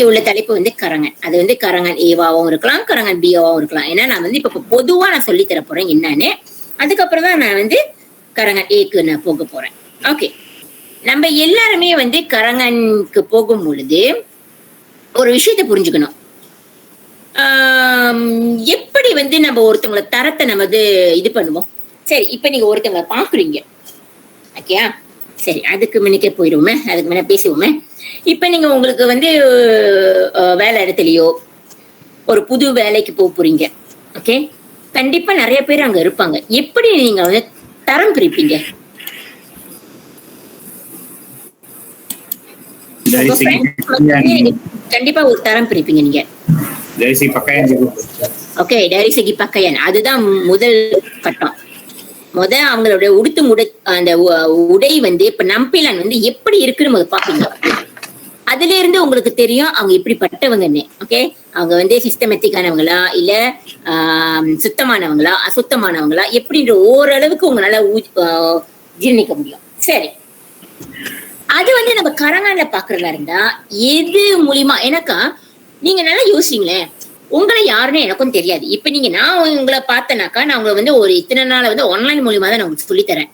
உள்ள தலைப்பு வந்து கரங்கன். அது வந்து கரங்கன் ஏவாவும் இருக்கலாம், கரங்கன் பியாவும் இருக்கலாம். ஏன்னா நான் வந்து இப்ப பொதுவா நான் சொல்லி தர போறேன் என்னன்னு. அதுக்கப்புறம் தான் நான் வந்து கரங்கன் ஏக்கு நான் போக போறேன். ஓகே, நம்ம எல்லாருமே வந்து கரங்கனுக்கு போகும் பொழுது ஒரு விஷயத்த புரிஞ்சுக்கணும். எப்படி வந்து நம்ம ஒருத்தவங்கள தரத்தை நம்ம இது பண்ணுவோம். சரி, இப்ப நீங்க ஒருத்தவங்களை பாக்குறீங்க, ஓகேயா? சரி, அதுக்கு முன்னுக்கே போயிடுவோமே, அதுக்கு முன்ன பேசுவோமே. இப்ப நீங்க உங்களுக்கு வந்து வேலை இடத்துலயோ ஒரு புது வேலைக்கு போறீங்க, ஓகே? கண்டிப்பா நிறைய பேர் அங்க இருப்பாங்க. எப்படி நீங்க வந்து தரம் பிரிப்பீங்க? கண்டிப்பா ஒரு தரம் பிரிப்பீங்க நீங்க. ஓகே, டைரி சகி பக்கையன், அதுதான் முதல் கட்டம். அவங்களுடைய அந்த உடை வந்து இப்ப நம்பிலான் வந்து எப்படி இருக்குன்னு பாப்பீங்க. அதுல இருந்து உங்களுக்கு தெரியும் அவங்க எப்படிப்பட்டவங்கன்னு. ஓகே, அவங்க வந்து சிஸ்டமேட்டிக்கானவங்களா இல்ல சுத்தமானவங்களா அசுத்தமானவங்களா எப்படின்ற ஓரளவுக்கு உங்களால ஜீர்ணிக்க முடியும். சரி, அது வந்து நம்ம கரங்கான்ல பாக்குறதா இருந்தா எது மூலியமா, எனக்கா நீங்க நல்லா யோசிங்களேன், உங்களை யாருன்னு எனக்கும் தெரியாது. இப்ப நீங்க நான் உங்களை பார்த்தேனாக்கா நான் உங்களை வந்து ஒரு இத்தனை நாள் வந்து ஆன்லைன் மூலியமா தான் நான் உங்களுக்கு சொல்லித்தரேன்.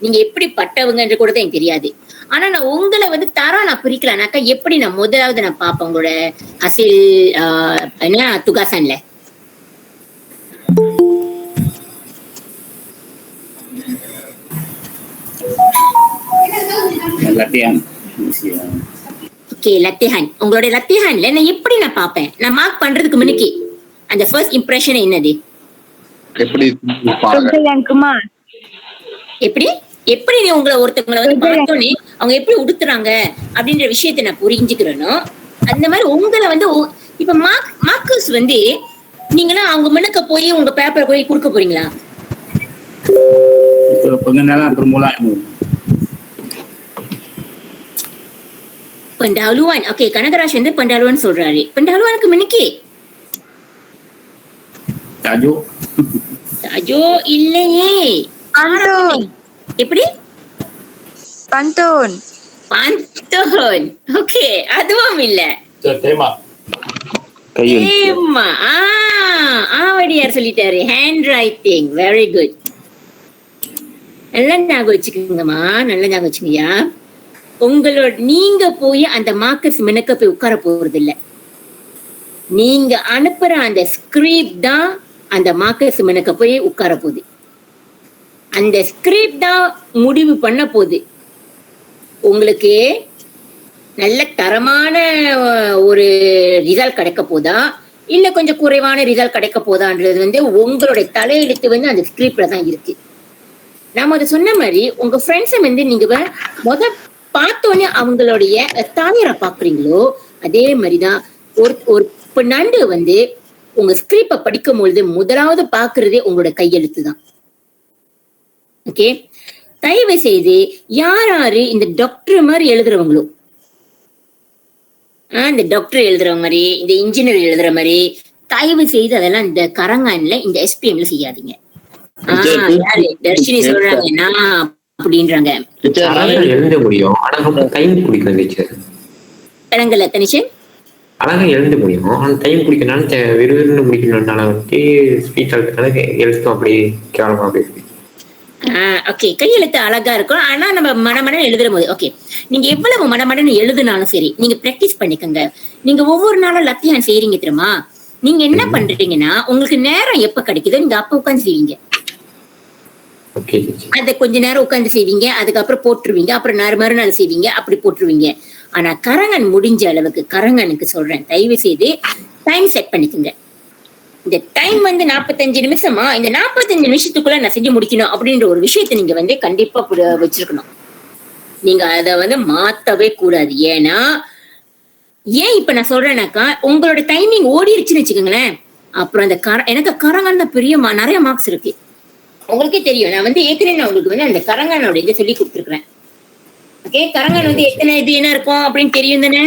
நீங்க எப்படி பட்டவங்கன்ற கூட தான் எனக்கு தெரியாது. ஆனா நான் உங்களை வந்து தரம் நான் பிரிக்கலானாக்கா எப்படி நான் முதலாவது நான் பார்ப்பேன் உங்களோட அசில் என்ன துகாசன்ல. ஓகே, லத்திஹான். உங்களுடைய லத்திஹான்ல நான் எப்படி நான் பாப்பேன்? நான் மார்க் பண்றதுக்கு முன்னுக்கு அந்த ஃபர்ஸ்ட் இம்ப்ரெஷன் என்னது? எப்படி எப்படி நீ உங்களை ஒருத்தவங்களை வந்து பார்த்தோன்னே அவங்க எப்படி உடுத்துறாங்க அப்படின்ற விஷயத்த நான் புரிஞ்சுக்கிறேனோ அந்த மாதிரி உங்களை வந்து இப்ப மார்க்கர்ஸ் வந்து நீங்களா அவங்க முன்னுக்க போய் உங்க பேப்பரை போய் கொடுக்க போறீங்களா? கொஞ்ச நேரம் பெண்டாலுவான். ஓகே, கனகராஜ் வந்து பெண்டாலுவான் சொல்றாரு. பெண்டாலுவானுக்கு முன்னுக்கு தாஜோ இல்லையே. எப்படி? பந்தோன். பந்தோன். ஓகே, அதுவும் இல்ல. ஆவடியார் சொல்லிட்டாரு. Hand writing. Very good. நல்லா ஞாபகம் வச்சுக்கோங்கம்மா, நல்லா ஞாபகம் வச்சுக்கயா. உங்களோட நீங்க போய் அந்த மார்க்கர்ஸ் மினக்க போய் உட்கார போறது இல்ல. நீங்க அனுப்புற அந்த ஸ்கிரிப்ட் தான் அந்த மார்க்கர்ஸ் மினக்க போய் உட்கார போகுது. அந்த ஸ்கிரிப்ட் தான் முடிவு பண்ண போகுது உங்களுக்கு நல்ல தரமான ஒரு ரிசல்ட் கிடைக்க போதா இல்ல கொஞ்சம் குறைவான ரிசல்ட் கிடைக்க போதான்றது வந்து உங்களுடைய தலையெழுத்து வந்து அந்த ஸ்கிரிப்ட்ல தான் இருக்கு. நாம அதை சொன்ன மாதிரி உங்க ஃப்ரெண்ட்ஸை வந்து நீங்க பார்த்தோன்னே அவங்களுடைய தாயரை பாக்குறீங்களோ அதே மாதிரிதான் ஒரு நண்டு வந்து உங்க ஸ்கிரிப்ட படிக்கும் பொழுது முதலாவது பாக்குறதே உங்களோட கையெழுத்து தான். ஓகே, தயவு செய்து யாரு இந்த டாக்டர் மாதிரி எழுதுறவங்களோ, இந்த டாக்டர் எழுதுற மாதிரி இந்த இன்ஜினியர் எழுதுற மாதிரி தயவு செய்து அதெல்லாம் இந்த கரங்கான்ல இந்த எஸ்பிஎம்ல செய்யாதீங்க. தர்ஷினி சொல்றாங்கன்னா அப்படின்றாங்க. எழுத முடியும் ஆனா டைம் குடிக்கும். அழகா எழுத முடியும் ஆனா டைம் குடிக்கனால வெறும் முடிக்கணும்னால வந்து ஸ்பீச் எழுத்தும் அப்படியே கேவலமா அப்படி. ஓகே, கையெழுத்து அழகா இருக்கும் ஆனா நம்ம மனமடன் எழுதுற போது ஓகே, நீங்க எவ்வளவு மனமடன் எழுதுனாலும் சரி நீங்க பிராக்டிஸ் பண்ணிக்கோங்க. நீங்க ஒவ்வொரு நாளும் லத்தியம் செய்றீங்க தெரியுமா? நீங்க என்ன பண்றீங்கன்னா உங்களுக்கு நேரம் எப்ப கிடைக்குதோ நீங்க அப்ப உட்காந்து செய்வீங்க. அத கொஞ்ச நேரம் உட்காந்து செய்வீங்க, அதுக்கப்புறம் போட்டுருவீங்க, அப்புறம் மறுநாள் செய்வீங்க, அப்படி போட்டுருவீங்க. ஆனா கரங்கன் முடிஞ்ச அளவுக்கு கரங்கனுக்கு சொல்றேன், தயவு செய்து டைம் செட் பண்ணிக்கோங்க. இந்த டைம் வந்து 45 நிமிஷமா, இந்த 45 நிமிஷத்துக்குள்ள நான் செஞ்சு முடிக்கணும் அப்படின்ற ஒரு விஷயத்த நீங்க வந்து கண்டிப்பா வச்சிருக்கணும். நீங்க அத வந்து மாத்தவே கூடாது. ஏன் இப்ப நான் சொல்றேன்னாக்கா உங்களோட டைமிங் ஓடிருச்சுன்னு வச்சுக்கோங்களேன், அப்புறம் அந்த எனக்கு கரங்கன் பெரிய நிறைய மார்க்ஸ் இருக்கு. உங்களுக்கே தெரியும், நான் வந்து ஏற்கனவே உங்களுக்கு வந்து அந்த கரங்கானோட இதை சொல்லி கொடுத்துருக்கேன். ஓகே, கரங்கான் வந்து எத்தனை இது என்ன இருக்கும் அப்படின்னு தெரியும் தானே?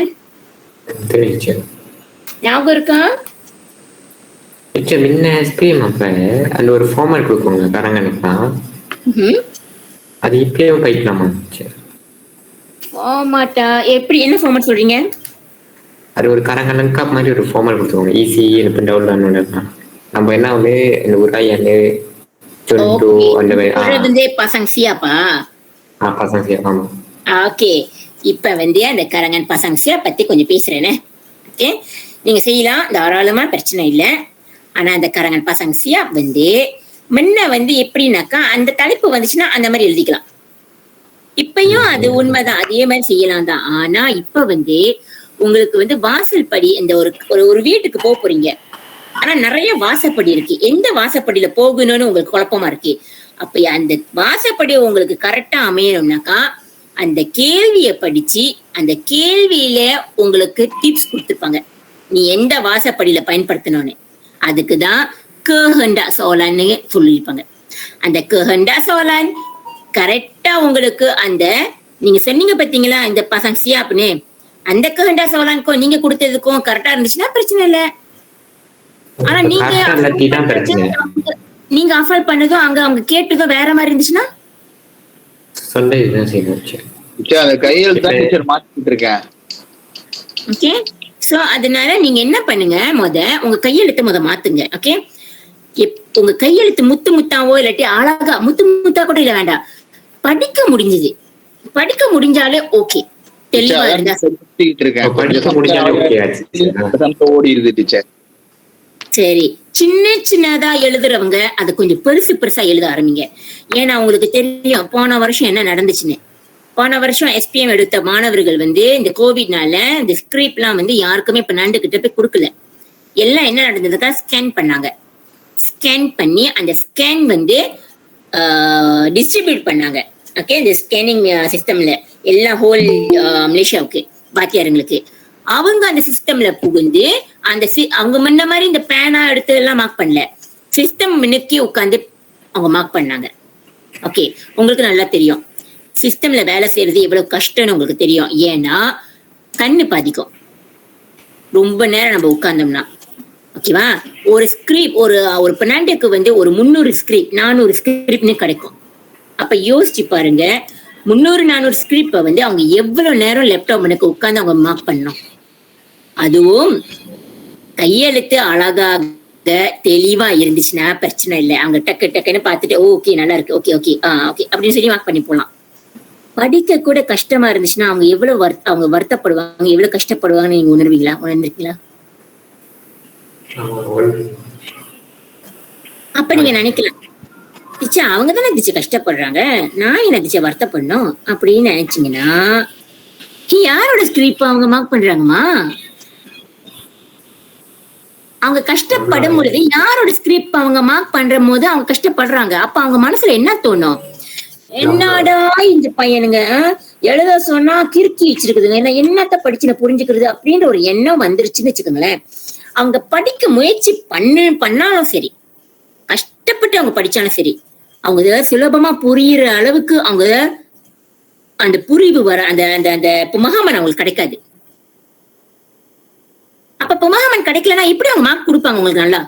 ஞாபகம் இருக்கா? அந்த ஒரு ஃபார்மேட் கொடுப்பாங்க கரங்கானுக்குலாம், அது இப்படியே படிக்கலாமா? ஃபார்மேட்டா எப்படி, என்ன ஃபார்மேட் சொல்றீங்க? அது ஒரு கரங்கலங்கா மாதிரி ஒரு ஃபார்மல் கொடுத்துருவாங்க ஈஸி எனக்கு டவுன்லோட் நம்ம என்ன வந்து இந்த உராய் அந்த சொண்டு அந்த மாதிரி பசங்க சியாப்பா பசங்க சியா ஆமா. ஓகே, இப்ப வந்து அந்த கரங்கன் பசங்க சியா பத்தி கொஞ்சம் பேசுறேனே. ஓகே, நீங்க செய்யலாம், தாராளமா பிரச்சனை இல்லை. ஆனா அந்த கரங்கன் பசங்க சியா வந்து முன்ன வந்து எப்படின்னாக்கா அந்த தலைப்பு வந்துச்சுன்னா அந்த மாதிரி எழுதிக்கலாம். இப்பயும் அது உண்மைதான், அதே மாதிரி செய்யலாம் தான். ஆனா இப்ப வந்து உங்களுக்கு வந்து வாசல் படி இந்த ஒரு வீட்டுக்கு போக போறீங்க. ஆனா நிறைய வாசப்படி இருக்கு. எந்த வாசப்படியில போகணும்னு உங்களுக்கு குழப்பமா இருக்கு. அப்ப அந்த வாசப்படி உங்களுக்கு கரெக்டா அமையணும்னாக்கா அந்த கேள்விய படிச்சு அந்த கேள்வியில உங்களுக்கு டிப்ஸ் கொடுத்துருப்பாங்க, நீ எந்த வாசப்படியில பயன்படுத்தணும்னு. அதுக்குதான் கேஹண்டா சோலான்னு சொல்லியிருப்பாங்க. அந்த கேஹண்டா சோலான் கரெக்டா உங்களுக்கு அந்த நீங்க சொன்னீங்க பாத்தீங்களா இந்த பசங்க சியாப்னு, அந்த கேஹண்டா சோலானுக்கும் நீங்க கொடுத்ததுக்கும் கரெக்டா இருந்துச்சுன்னா பிரச்சனை இல்லை. ஆனா நீங்க அஃபல் பண்ணதும் அங்க அவங்க கேட்டதும் வேற மாதிரி இருந்துச்சுன்னா ஓகே. சோ அதனால நீங்க என்ன பண்ணுங்க, உங்க கையெழுத்து மாத்துங்க. ஓகே, உங்க கையெழுத்து முத்து முத்தாவோ இல்லாட்டி அழகா முத்து முத்தா கூட இல்ல வேண்டாம், படிக்க முடிஞ்சாலே ஓகே, தெளிவா இருந்தா சரி. சின்னதா எழுதுறவங்க அது கொஞ்சம் பெருசா எழுத ஆரம்பிங்க. ஏன்னா உங்களுக்கு தெரியும் போன வருஷம் என்ன நடந்துச்சுன்னு. போன வருஷம் SPM எடுத்த மாணவர்கள் வந்து இந்த கோவிட்னால இந்த ஸ்கிரிப்ட் எல்லாம் வந்து யாருக்குமே இப்ப நண்டுகிட்ட போய் கொடுக்கல. எல்லாம் என்ன நடந்ததுக்கா ஸ்கேன் பண்ணாங்க. ஸ்கேன் பண்ணி அந்த ஸ்கேன் வந்து டிஸ்ட்ரிபியூட் பண்ணாங்க. ஓகே, இந்த ஸ்கேனிங் சிஸ்டம்ல எல்லா ஹோல் மலேசியாவுக்கு வாத்தியாருங்களுக்கு அவங்க அந்த சிஸ்டம்ல புகுந்து அவங்க முன்ன மாதிரி இந்த பேனா எடுத்து எல்லாம் மார்க் பண்ணல, சிஸ்டம் முன்னுக்கே உட்காந்து அவங்க மார்க் பண்ணாங்க. ஓகே, உங்களுக்கு நல்லா தெரியும் சிஸ்டம்ல வேலை செய்யறது எவ்வளவு கஷ்டம்னு உங்களுக்கு தெரியும். ஏன்னா கண்ணு பாதிக்கும் ரொம்ப நேரம் நம்ம உட்கார்ந்தோம்னா. ஓகேவா, ஒரு ஸ்கிரிப்ட் ஒரு பெனாண்டுக்கு வந்து ஒரு 300 ஸ்கிரிப்ட் 400 ஸ்கிரிப்ட்னு கிடைக்கும். அப்ப யோசிச்சு பாருங்க, 300-400 ஸ்கிரிப்ட வந்து அவங்க எவ்வளவு நேரம் லேப்டாப் முன்னுக்கு உட்கார்ந்து அவங்க மார்க் பண்ணணும். அதுவும் கையெழுத்து அழகாக தெளிவா இருந்துச்சுன்னா பிரச்சனை இல்லை. அவங்க டக்குன்னு பார்த்துட்டு ஓகே நல்லா இருக்கு, ஓகே ஓகே ஓகே அப்படின்னு சொல்லி மார்க் பண்ணி போலாம். படிக்க கூட கஷ்டமா இருந்துச்சுன்னா அவங்க எவ்வளவு அவங்க வருத்தப்படுவாங்க, எவ்வளவு கஷ்டப்படுவாங்கன்னு நீங்க உணர்ந்திருக்கீங்களா? அப்ப நீங்க நினைக்கலாம், திச்சா அவங்க தானே திச்சு கஷ்டப்படுறாங்க, நான் என்ன திச்சா வருத்தப்படணும் அப்படின்னு நினைச்சீங்கன்னா யாரோட ஸ்கிரிப்ட் அவங்க மார்க் பண்றாங்கம்மா? அவங்க கஷ்டப்படும் பொழுது யாரோட ஸ்கிரிப்ட் அவங்க மார்க் பண்ற போது அவங்க கஷ்டப்படுறாங்க. அப்ப அவங்க மனசுல என்ன தோணும், என்னடா இந்த பையனுங்க எழுத சொன்னா கிறுக்கி வச்சிருக்குதுங்க, என்னத்த படிச்சு புரிஞ்சுக்கிறது அப்படின்ற ஒரு எண்ணம் வந்துருச்சுன்னு வச்சுக்கோங்களேன். அவங்க படிக்க முயற்சி பண்ணாலும் சரி, கஷ்டப்பட்டு அவங்க படிச்சாலும் சரி, அவங்க சுலபமா புரியுற அளவுக்கு அவங்க அந்த புரிவு வர அந்த அந்த அந்த புமகாமன் அவங்களுக்கு கிடைக்காது. அப்ப புமகாமன் கிடைக்கலன்னா எப்படி அவங்க மார்க் கொடுப்பாங்க உங்களுக்கு நல்லா?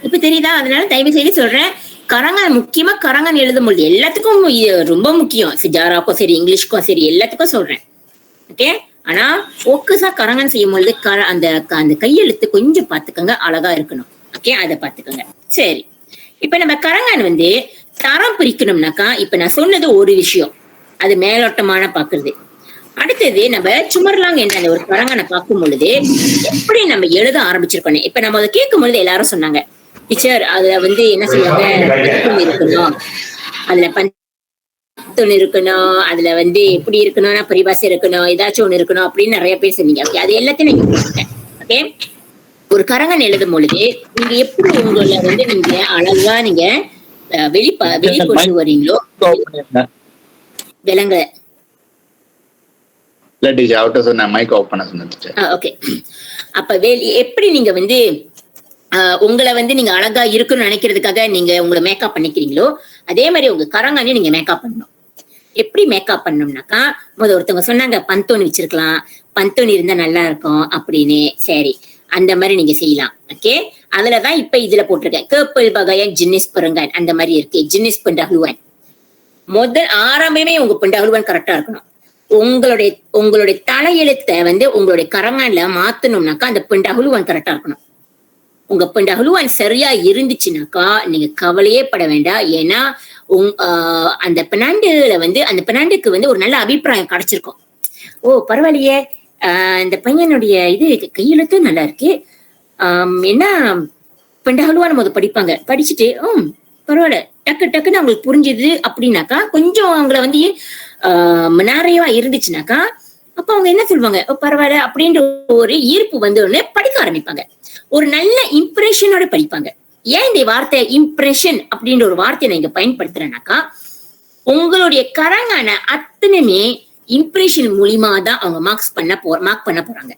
இப்ப தெரியுதா? அதனால தயவு செய்து சொல்றேன், கரங்கன் முக்கியமா கரங்கன் எழுதும் பொழுது எல்லாத்துக்கும் ரொம்ப முக்கியம். ஜாராக்கும் சரி இங்கிலீஷ்க்கும் சரி எல்லாத்துக்கும் சொல்றேன். ஓகே, ஆனா போக்கஸா கரங்கன் செய்யும் பொழுது அந்த அந்த கையெழுத்து கொஞ்சம் பாத்துக்கோங்க, அழகா இருக்கணும். ஓகே, அதை பாத்துக்கோங்க. சரி, இப்ப நம்ம கரங்கன் வந்து தரம் பிரிக்கணும்னாக்கா இப்ப நான் சொன்னது ஒரு விஷயம், அது மேலோட்டமான பாக்குறது. அடுத்தது நம்ம சுமர்லாங் என்ற அந்த ஒரு கரங்கனை பார்க்கும் பொழுது எப்படி நம்ம எழுத ஆரம்பிச்சிருக்கணும். இப்ப நம்ம அதை கேட்கும் பொழுது எல்லாரும் சொன்னாங்க, டீச்சர் அதுல வந்து என்ன சொல்லுவாங்க, இருக்கணும், அதுல பந்தொன்னு இருக்கணும், அதுல வந்து எப்படி இருக்கணும்னா பரிபாசை இருக்கணும், ஏதாச்சும் ஒண்ணு இருக்கணும் அப்படின்னு நிறைய பேர் சொன்னீங்க. ஓகே, அது எல்லாத்தையும் நீங்க போட்டுட்டேன். ஓகே, ஒரு கரங்கன் எழுதும் பொழுது நீங்க எப்படி உங்களை வந்து நீங்க அழகா நீங்க வெளிக்கொண்டு வரீங்களோ விலங்க. ஓகே, அப்ப எப்படி நீங்க வந்து உங்களை வந்து நீங்க அழகா இருக்குன்னு நினைக்கிறதுக்காக நீங்க உங்களை மேக்கப் பண்ணிக்கிறீங்களோ அதே மாதிரி உங்க கரங்கானே நீங்க மேக்கப் பண்ணணும். எப்படி மேக்கப் பண்ணணும்னாக்கா ஒருத்தவங்க சொன்னாங்க பந்தோனி வச்சிருக்கலாம், பந்தோனி இருந்தா நல்லா இருக்கும் அப்படின்னு. சரி, அந்த மாதிரி நீங்க செய்யலாம். ஓகே, அதுலதான் இப்ப இதுல போட்டிருக்கேன் கேப்பல் பகையன் ஜின்னிஸ் பருங்கன் அந்த மாதிரி இருக்கு. ஜின்னிஸ் பண்டஹுவன் முதல் ஆரம்பமே உங்க பெண்டஹலுவான் கரெக்டா இருக்கணும். உங்களுடைய தலையெழுத்தை வந்து உங்களுடைய கரங்கான்ல மாத்தணும்னாக்கா அந்த பெண்டஹலுவான் கரெக்டா இருக்கணும். உங்க பெண்டஹலுவான் சரியா இருந்துச்சுனாக்கா நீங்க கவலையே பட வேண்டாம். ஏன்னா அந்த பெனாண்டுல வந்து அந்த பெனாண்டுக்கு வந்து ஒரு நல்ல அபிப்பிராயம் கிடைச்சிருக்கும். ஓ பரவாயில்லையே, இந்த பையனுடைய இது கையெழுத்து நல்லா இருக்கு, என்ன பெண்டஹலுவான் நம்ம படிப்பாங்க. படிச்சுட்டு பரவாயில்ல, டக்குன்னு அவங்களுக்கு புரிஞ்சுது அப்படின்னாக்கா, கொஞ்சம் அவங்கள வந்து நிறையவா இருந்துச்சுனாக்கா, அப்ப அவங்க என்ன சொல்லுவாங்க, பரவாயில்ல அப்படின்ற ஒரு ஈர்ப்பு வந்து உடனே படிக்க ஆரம்பிப்பாங்க. ஒரு நல்ல இம்ப்ரெஷனோட படிப்பாங்க. ஏன் இந்த வார்த்தை இம்ப்ரெஷன் அப்படின்ற ஒரு வார்த்தையை நான் இங்க பயன்படுத்துறேன்னாக்கா, உங்களுடைய கரங்கான அத்தனையுமே இம்ப்ரெஷன் மூலியமா தான் அவங்க மார்க் பண்ண போறாங்க.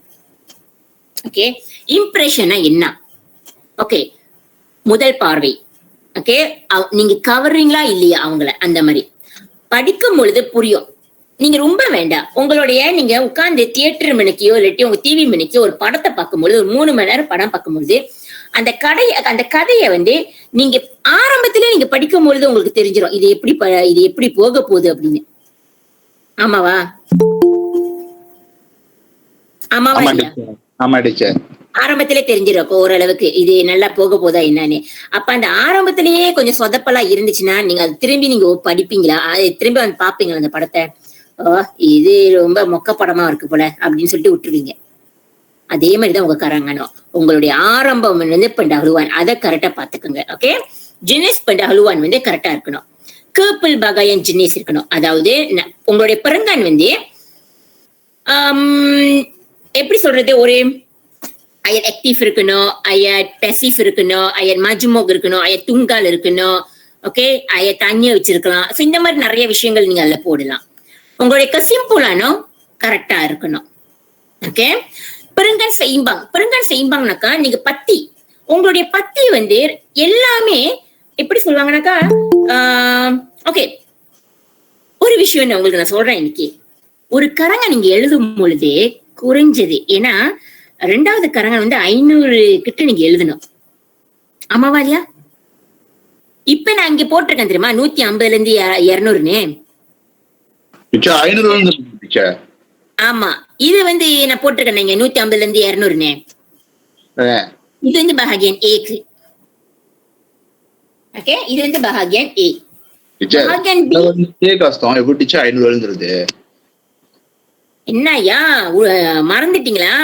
ஓகே, இம்ப்ரெஷனா என்ன? ஓகே, முதல் பார்வை. ஓகே, நீங்க கவர்றீங்களா இல்லையா அவங்கள, அந்த மாதிரி படிக்கும் பொழுது புரியும். நீங்க ரொம்ப வேண்டாம், உங்களுடைய நீங்க உட்கார்ந்து தியேட்டர் மணிக்கையோ இல்லாட்டி உங்க டிவி மணிக்கோ ஒரு படத்தை பார்க்கும்பொழுது, ஒரு 3 மணி நேரம் படம் பார்க்கும்பொழுது அந்த கதையை வந்து நீங்க ஆரம்பத்திலே நீங்க படிக்கும் பொழுது உங்களுக்கு தெரிஞ்சிடும் இது எப்படி போக போகுது அப்படின்னு. ஆமாவா? ஆரம்பத்திலே தெரிஞ்சிடும் ஓரளவுக்கு இது நல்லா போக போதா என்னன்னு. அப்ப அந்த ஆரம்பத்திலேயே கொஞ்சம் சொதப்பலா இருந்துச்சுன்னா நீங்க அது திரும்பி நீங்க படிப்பீங்களா, திரும்பி வந்து பாப்பீங்களா அந்த படத்தை, இது ரொம்ப மொக்க படமா இருக்கு போல அப்படின்னு சொல்லிட்டு விட்டுருவீங்க. அதே மாதிரிதான் உங்க கரங்கானோ. உங்களுடைய ஆரம்பம் வந்து பெண்டஹலுவான், அதை கரெக்டா பாத்துக்கோங்க. ஓகே, ஜினேஸ் பெண்டஹலுவான் வந்து கரெக்டா இருக்கணும். கேர்பிள் பகாயன் ஜினேஸ் இருக்கணும். அதாவது உங்களுடைய பெருங்கான் வந்து எப்படி சொல்றது, ஒரு அயர் ஆக்டிவ் இருக்கணும், அயர் பேசிவ் இருக்கணும், அயர் மஜ்மோக் இருக்கணும், அயர் துங்கால் இருக்கணும். ஓகே, அயர் தண்ணிய வச்சிருக்கலாம். ஸோ இந்த மாதிரி நிறைய விஷயங்கள் நீங்க அதுல போடலாம். உங்களுடைய கசிம்புலானோ கரெக்டா இருக்கணும். ஓகே, பெருங்கன் செய்யும்பாங்கனாக்கா நீங்க பத்தி, உங்களுடைய பத்தி வந்து எல்லாமே எப்படி சொல்லுவாங்கனாக்கா, ஓகே ஒரு விஷயம் உங்களுக்கு நான் சொல்றேன். இன்னைக்கு ஒரு கரங்க நீங்க எழுதும் பொழுது குறைஞ்சது, ஏன்னா 2வது கரங்க வந்து 500 கிட்ட நீங்க எழுதணும். ஆமாவா இல்லையா? இப்ப நான் இங்க போட்டிருக்கேன் தெரியுமா, 150ல இருந்து 200ன்னு. ஆமா, இது வந்து நான் போட்டிருக்கேன் நீங்க 150ல இருந்து 200ன்னு. இது வந்து பஹாகியன் ஏக்கு. ஓகே, இது வந்து பஹாகியன் ஏ. பஹாகியன் பி கஷ்டம் எப்படி டீச்சர் 500 எழுதுறது? என்னய்யா மறந்துட்டீங்களா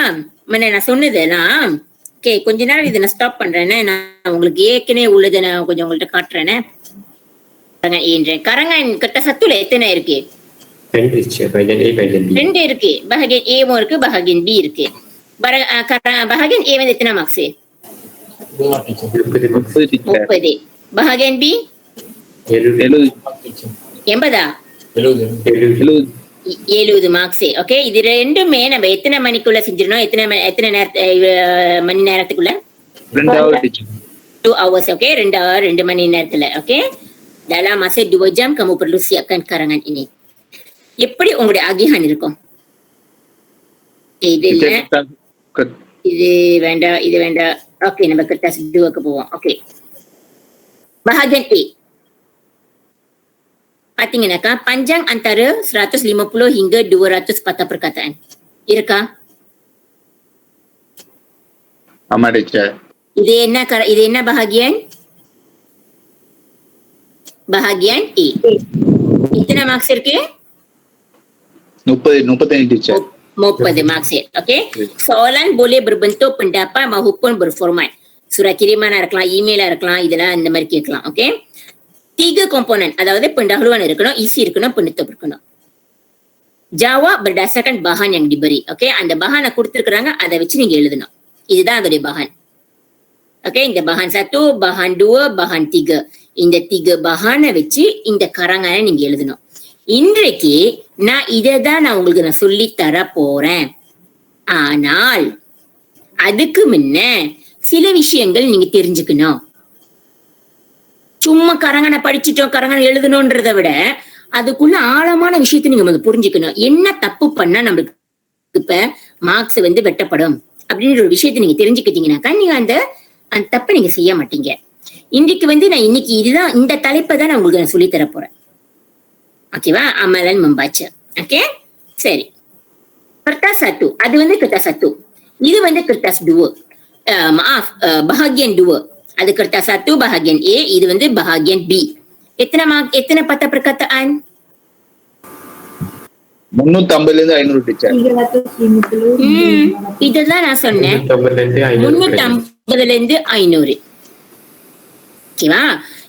நான் சொன்னதெல்லாம்? ஓகே, கொஞ்ச நேரம் இதை நான் ஸ்டாப் பண்றேன்னு. நான் உங்களுக்கு ஏற்கனவே உள்ளதை நான் கொஞ்சம் உங்கள்கிட்ட காட்டுறேன்னு. கரங்கான் கிட்ட சத்துல எத்தனை இருக்கு? 2 இருக்கு. பஹாகியன் ஏவும் இருக்கு, பஹாகியன் பி இருக்கு. பஹாகியன் ஏ வந்து எத்தனை மார்க்ஸ்? 30. பஹாகியன் பி 80. 70 மார்க்ஸ். ஓகே, இது ரெண்டுமே நம்ம எத்தனை மணிக்குள்ள செஞ்சிடணும்? எத்தனை மணி நேரத்துக்குள்ள? 2 hours. ஓகே, 2 மணி நேரத்துல. Okay, dalam masa 2 jam kamu perlu siapkan karangan ini. எப்படி உங்களுடைய அகிஹான் இருக்கும்? இது இல்ல, இது வேண்டாம், இது வேண்டாம். ஓகே, நம்ம kertas 2க்கு போவோம். ஓகே, bahagian A பாத்தீங்கன்னாக்கா panjang antara 150 hingga 200 patah perkataan இருக்கா? ஆமா டீச்சர். இது என்ன bahagian? bahagian A. எத்தனை மார்க்ஸ் இருக்கு? 35 teacher. 30 marks. Okay, soalan boleh berbentuk pendapat maupun berformat. surat kiriman இருக்கலாம், இமெயிலா இருக்கலாம், இதெல்லாம் இந்த மாதிரி கேட்கலாம். ஓகே, 3 komponen, அதாவது pendahuluan இருக்கணும், isi இருக்கணும், penutup இருக்கணும். jawab berdasarkan bahan yang diberi. Okay, அந்த bahan கொடுத்திருக்காங்க, அதை வச்சு நீங்க எழுதணும். இதுதான் அதோடைய bahan. ஓகே, இந்த bahan 1, bahan 2, bahan 3, இந்த 3 bahan வச்சு இந்த கரங்கான நீங்க எழுதணும். இன்றைக்கு நான் இதைதான் நான் உங்களுக்கு சொல்லி தர போறேன். ஆனால் அதுக்கு முன்ன சில விஷயங்கள் நீங்க தெரிஞ்சுக்கணும். சும்மா கரங்கனை படிச்சுட்டோம், கரங்கனை எழுதணும்ன்றதை விட அதுக்குள்ள ஆழமான விஷயத்தை நீங்க வந்து புரிஞ்சுக்கணும். என்ன தப்பு பண்ணா நம்மளுக்கு இப்ப மார்க்ஸ் வந்து வெட்டப்படும் அப்படின்ற ஒரு விஷயத்தை நீங்க தெரிஞ்சுக்கிட்டீங்கன்னாக்கா நீங்க அந்த தப்பை நீங்க செய்ய மாட்டீங்க. இன்னைக்கு வந்து நான் இதுதான் இந்த தலைப்பை தான் நான் உங்களுக்கு நான் சொல்லி தர போறேன். Okeyவா? Amalan membaca. Okey? சரி. Kertas 1. அது வந்து kertas 1. இது வந்து kertas 2. Bahagian 2. அது kertas 1 bahagian A, இது வந்து bahagian B. எத்தனை patah perkataan? 350 இருந்து 500 டீச்சர். இதெல்லாம் நான் சொன்னேன். 350 இருந்து 500. ஓகேவா?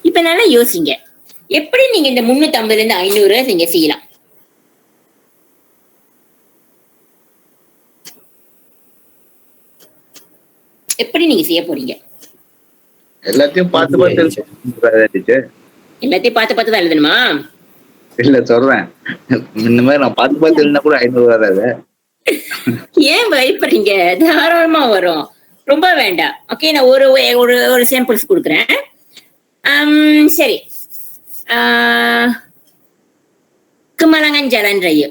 இப்ப நல்லா யோசிங்க. எப்படி நீங்க இந்த 350 இருந்து 500 நீங்க செய்யலாம்? எப்படி நீங்க செய்ய போறீங்க? எல்லாத்தையும் பார்த்து டீச்சர். எல்லாத்தையும் பார்த்து தான் எழுதணுமா? இல்ல சொல்றேன், இந்த மாதிரி நான் பார்த்து எழுதினா கூட 500 வராது. ஏன் பயப்படுறீங்க? தாராளமா வரும், ரொம்ப வேண்டாம். ஓகே, நான் ஒரு சாம்பிள்ஸ் கொடுக்குறேன். சரி, Kemalangan Jalan Raya.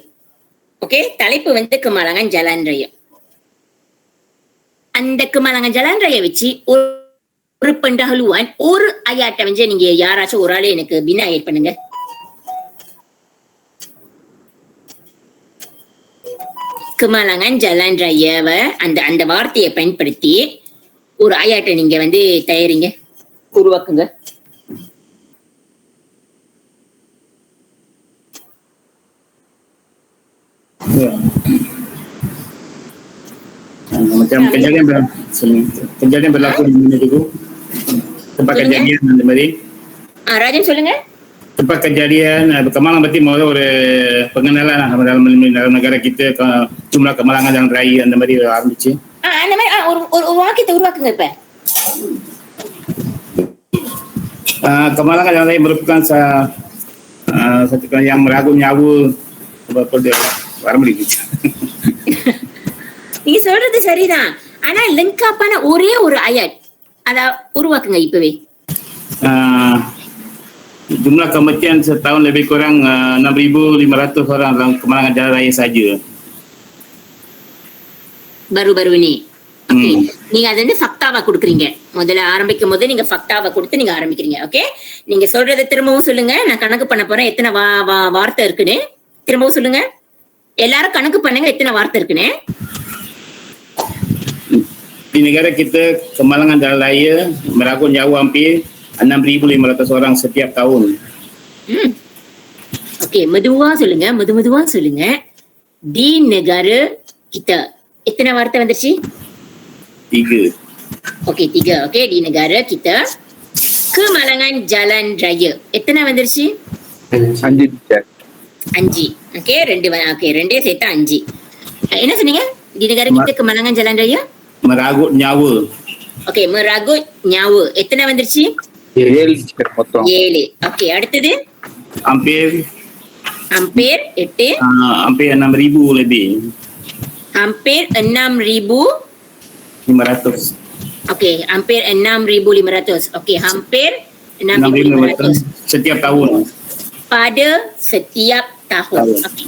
ஓகே, தலைப்பு வந்து Kemalangan Jalan Raya. அந்த Kemalangan Jalan Raya வச்சு ஒரு pendahuluan ஒரு ayat வந்து நீங்க யாராச்சும் ஒரு ஆளு எனக்கு பின்னா ஆட் பண்ணுங்க. Kemalangan Jalan Raya அந்த வார்த்தையை பயன்படுத்தி ஒரு ayat நீங்க வந்து தயாரிங்க, உருவாக்குங்க. Macam kejadian berlaku di mana tu? Tempat kejadian அந்த மாதிரி. ராஜன் சொல்லுங்க. Tempat kejadian Kemalangan berarti mau ஒரு pengenalan dalam negara kita jumlah Kemalangan Jalan Raya அந்த மாதிரி ஆரம்பிச்சு. அந்த மாதிரி ஒரு வாக்கியத்தை உருவாக்குங்க இப்ப. Kemalangan Jalan Raya merupakan satu yang meragut nyawa வர முடியுது. நீங்க சொல்றது சரிதான், ஆனா லெங்காப்பான ஒரே ஒரு ayat அத உருவாக்குங்க இப்பவே. Jumlah kematian setahun lebih kurang 6,500 orang dalam Kemalangan Jalan Raya saja. baru ini. Okay, நீங்க அது வந்து ஃபக்தாவா கொடுக்குறீங்க. முதல்ல ஆரம்பிக்கும் போது நீங்க ஃபக்தாவா கொடுத்து நீங்க ஆரம்பிக்கிறீங்க. ஓகே, நீங்க சொல்றதை திரும்பவும் சொல்லுங்க. நான் கணக்கு பண்ண போறேன் எத்தனை வார்த்தை இருக்குன்னு. திரும்பவும் சொல்லுங்க, எல்லாரும் கணக்கு பண்ணுங்க எத்தனை வார்த்தை இருக்குன்னு. Di negara kita Kemalangan Jalan Raya meragut nyawa hampir 6,500 orang setiap tahun. Okay, மெதுவா சொல்லுங்க. Di negara kita எத்தனை வார்த்தை வந்துருச்சு? 3. Okay, 3. Okay, di negara kita Kemalangan Jalan Raya எத்தனை வந்துருச்சு? 5 டீச்சர். 5. ஓகே, 2. ஓகே, 2 சேர்த்தா 5. என்ன சொன்னீங்க? Di negara kita Kemalangan Jalan Raya Meragut nyawa. Okay, meragut nyawa எத்தனை வந்துருச்சு? 7 டீச்சர் மொத்தம். 7. ஓகே, அடுத்தது Hampir 8. hampir 6,000 lebih. Hampir 6,500. Okey, hampir 6,500. Okey, hampir 6,500 setiap tahun. Pada setiap tahun. Okey.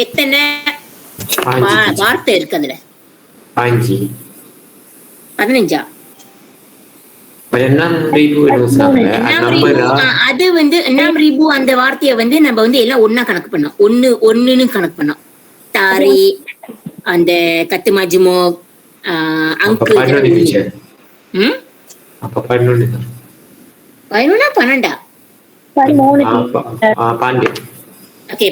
எத்தனை வார்த்தை இருக்கு அதுல? 5. 15. 6,000 அது வந்து 6,000 அந்த வார்த்தையை வந்து நம்ம வந்து எல்லாம் ஒன்னா கணக்கு பண்ணோம். ஒண்ணுன்னு கணக்கு பண்ணோம். தாரி, அந்த கத்து மஜ்மு, அங்கு. அப்ப 11. 12. Okey,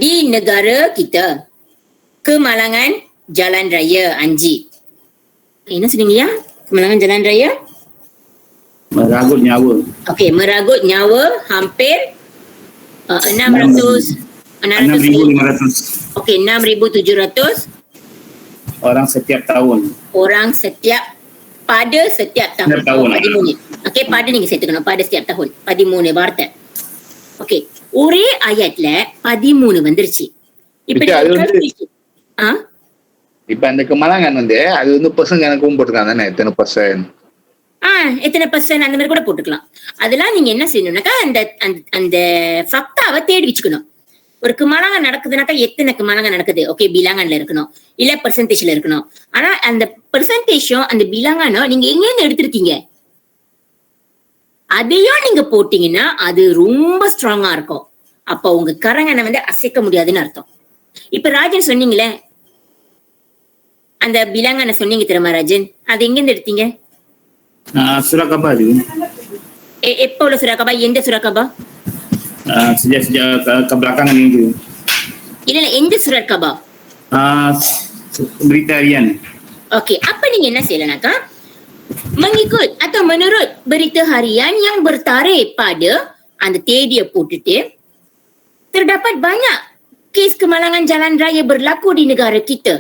di negara kita Kemalangan Jalan Raya Anji. என்ன சொன்னீங்க? Kemalangan Jalan Raya Meragut nyawa. Okey, meragut nyawa hampir 6,500. Okey, 6,700 orang setiap tahun. Orang pada setiap tahun. Padimune. Okey, pada நீங்க சேர்த்துக்கணும். pada setiap tahun. 13 வார்த்தை. Okay, ஒரே ஆயட்ல 13 வந்துருச்சு. இப்ப இப்ப அந்த Kemalangan வந்து அது வந்து பர்சன்ட் கணக்கும் போட்டுருக்காங்க தானே, எத்தனை பர்சன்ட்? எத்தனை பர்சன்ட் அந்த மாதிரி கூட போட்டுக்கலாம். அதெல்லாம் நீங்க என்ன செய்யணும்னாக்கா அந்த ஃபக்தாவை தேடி வச்சுக்கணும். ஒரு Kemalangan நடக்குதுனாக்கா எத்தனை Kemalangan நடக்குது, ஓகே, பிலாங்கன்ல இருக்கணும், இல்ல பெர்சன்டேஜ்ல இருக்கணும். ஆனா அந்த பெர்சன்டேஜும் அந்த பிலாங்கனும் நீங்க எங்க இருந்து எடுத்திருக்கீங்க அதையும் நீங்க போட்டீங்கன்னா அது ரொம்ப ஸ்ட்ராங்கா இருக்கும். அப்ப உங்க கரங்கனை வந்து அசைக்க முடியாதுன்னு அர்த்தம். இப்ப ராஜன் சொன்னீங்களே அந்த பிலாங்கனை சொன்னீங்க தெரியுமா ராஜன், அது எங்க இருந்து எடுத்தீங்க? Surakaba tu. எப்ப உள்ள சுராக்கபா? எந்த சுராக்கபா? Sejak kebelakangan itu. இல்ல எந்த சுராக்கபா? Berita harian. Okey, apa நீங்க என்ன செய்யலனாக்கா, mengikut atau menurut berita harian yang bertarikh pada அந்த தேதியை போட்டுட்டு, terdapat banyak kes kemalangan jalan raya berlaku di negara kita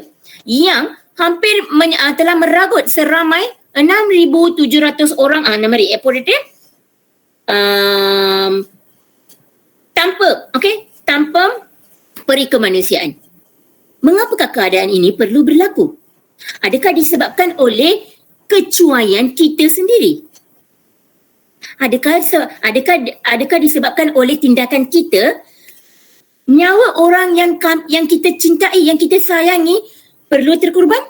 yang hampir telah meragut seramai 6,700 orang. அந்த மாதிரி போட்டுட்டு tanpa, okey, tanpa perikemanusiaan. Mengapakah keadaan ini perlu berlaku? Adakah disebabkan oleh kecuaian kita sendiri? Adakah disebabkan oleh tindakan kita? Nyawa orang yang kita cintai, yang kita sayangi perlu terkorban?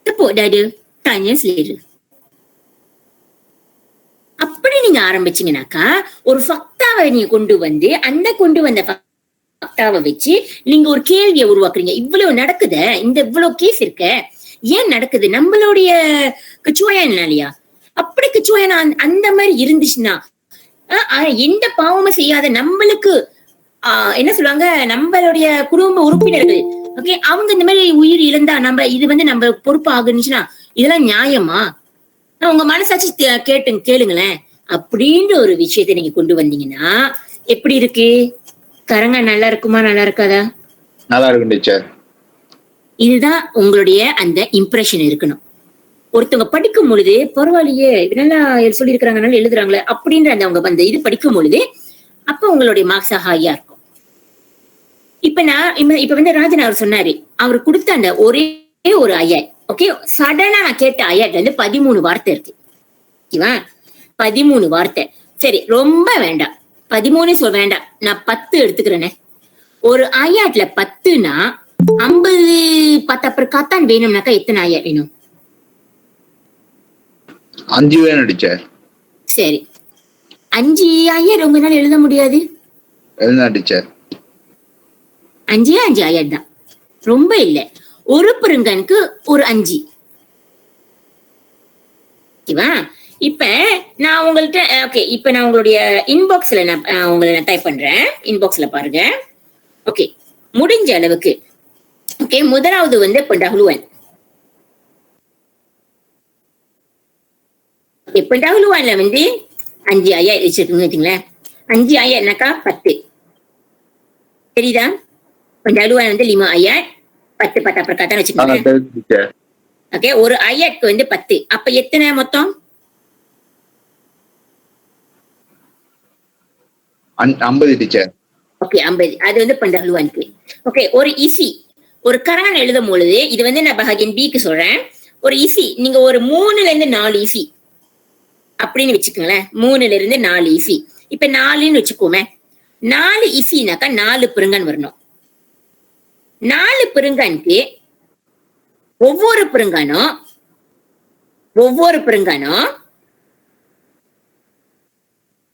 Tepuk dada, tanya selera. அப்படி நீங்க ஆரம்பிச்சீங்கன்னாக்கா ஒரு ஃபக்தாவை நீங்க கொண்டு வந்து அந்த கொண்டு வந்த ஃபக்தாவை வச்சு நீங்க ஒரு கேள்வியை உருவாக்குறீங்க. இவ்வளவு நடக்குது, இந்த இவ்வளவு கேஸ் இருக்க, ஏன் நடக்குது? நம்மளுடைய கச்சுவாயனாலயா? அப்படி கச்சுவாயனா அந்த மாதிரி இருந்துச்சுன்னா எந்த பாவமும் செய்யாத நம்மளுக்கு என்ன சொல்லுவாங்க, நம்மளுடைய குடும்ப உறுப்பினர்கள், ஓகே, அவங்க இந்த மாதிரி உயிர் இழந்தா நம்ம இது வந்து நம்ம பொறுப்பு ஆகுனுச்சுன்னா இதெல்லாம் நியாயமா? உங்க மனசாட்சி கேளுங்களேன். அப்படின்ற ஒரு விஷயத்தை நீங்க கொண்டு வந்தீங்கன்னா எப்படி இருக்கு? கரங்க நல்லா இருக்குமா, நல்லா இருக்காதா? நல்லா இருக்கும் டீச்சர். இதுதான் உங்களுடைய அந்த இம்ப்ரெஷன் இருக்கணும். ஒருத்தவங்க படிக்கும் பொழுது பரவாயில்லையே நல்லா சொல்லியிருக்கிறாங்க, நல்லா எழுதுறாங்களே அப்படின்ற அந்த அவங்க வந்து இது படிக்கும் பொழுது அப்ப உங்களுடைய மார்க்ஸ் ஹையா இருக்கும். இப்ப வந்து ராஜன் அவர் சொன்னாரு, அவர் கொடுத்த அந்த ஒரே ஒரு ஐயாட், ஓகே, சடனா நான் கேட்ட ஐயாட் வந்து 13 வார்த்தை இருக்கு. ஓகேவா? 13 வார்த்தை. சரி, ரொம்ப வேண்டாம், 13 சொல்ல வேண்டாம், நான் 10 எடுத்துக்கிறேனே. ஒரு ஐயாட்ல 10னா 50 பத்தப்பர் வேணும்னாக்கா எத்தனை ஐயாட் வேணும்? 5 வேணும் டீச்சர். சரி, 5 ஐயாட் உங்களால எழுத முடியாது? எழுதா டீச்சர். 5 ஐயாட் தான், ரொம்ப இல்லை. ஒரு பெருங்கனுக்கு ஒரு 5. ஓகேவா? இப்ப நான் உங்கள்கிட்ட ஓகே, இப்ப நான் உங்களுடைய இன்பாக்ஸ்ல நான் உங்களை டைப் பண்றேன். இன்பாக்ஸ்ல பாருங்க. ஓகே, முடிஞ்ச அளவுக்கு ஓகே, முதலாவது வந்து pendahuluan. pendahuluanல வந்து 5 ayat வச்சிருக்கீங்க வச்சுங்களேன். 5 ayatனாக்கா 10. தெரியுதா? pendahuluan வந்து 5 ayat, 10 patah perkataan வச்சுக்கோங்க. ஓகே, ஒரு ayatக்கு வந்து 10. அப்ப எத்தனை மொத்தம்? 50 டீச்சர். ஓகே, 50. அது வந்து pendahuluanக்கு. ஓகே, ஒரு ஈசி, ஒரு கரான் எழுதும் பொழுது இது வந்து நான் பஹாகின் பிக்கு சொல்றேன். ஒரு ஈசி நீங்க ஒரு 3ல இருந்து 4 ஈசி அப்படின்னு வச்சுக்கோங்களேன். 3ல இருந்து 4 ஈசி. இப்ப 4ன்னு வச்சுக்கோமே, 4 ஈசினாக்கா 4 பெருங்கன் வரணும். 4 பெருங்கனுக்கு ஒவ்வொரு பெருங்கானும்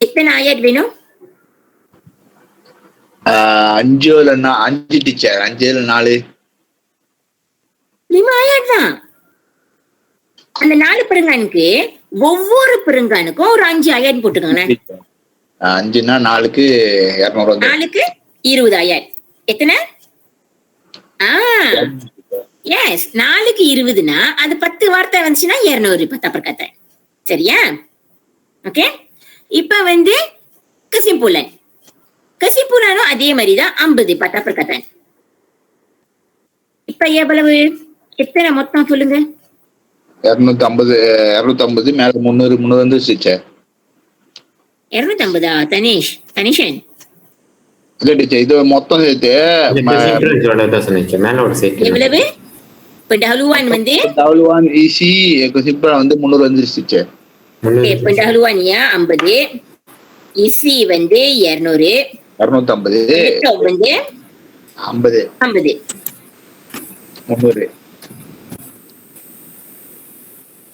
எத்தனை ஆயாட் வேணும்? 5 டீச்சர். 5ல 4 5 ஆயாட் தான். அந்த 4 பெருங்கானுக்கு ஒவ்வொரு பெருங்கானுக்கும் ஒரு 5 ஆயாட் போட்டுக்கோங்களேன். 5னா 4க்கு 200. 4க்கு 20 ஆயாட். எத்தனை? எஸ், 4க்கு 20னா அது 10 வார்த்தை வந்துச்சுன்னா 200 பத்தா perkataan. சரியா? ஓகே, இப்ப வந்து kesimpulan அதே மாதிரிதான் 50 பத்தா perkataan. இப்ப எவ்வளவு, எத்தனை மொத்தம் சொல்லுங்க? 250 மேல 300 வந்து டீச்சர். 250 தனிஷன்? இல்ல டீச்சர், இது மொத்தம் சேர்த்து எவ்வளவு? pendahuluan வந்து pendahuluan isi kesimpulan வந்து 300 வந்துருச்சு டீச்சர். pendahuluan ya 50, isi வந்து 200, 250 வந்து 50 300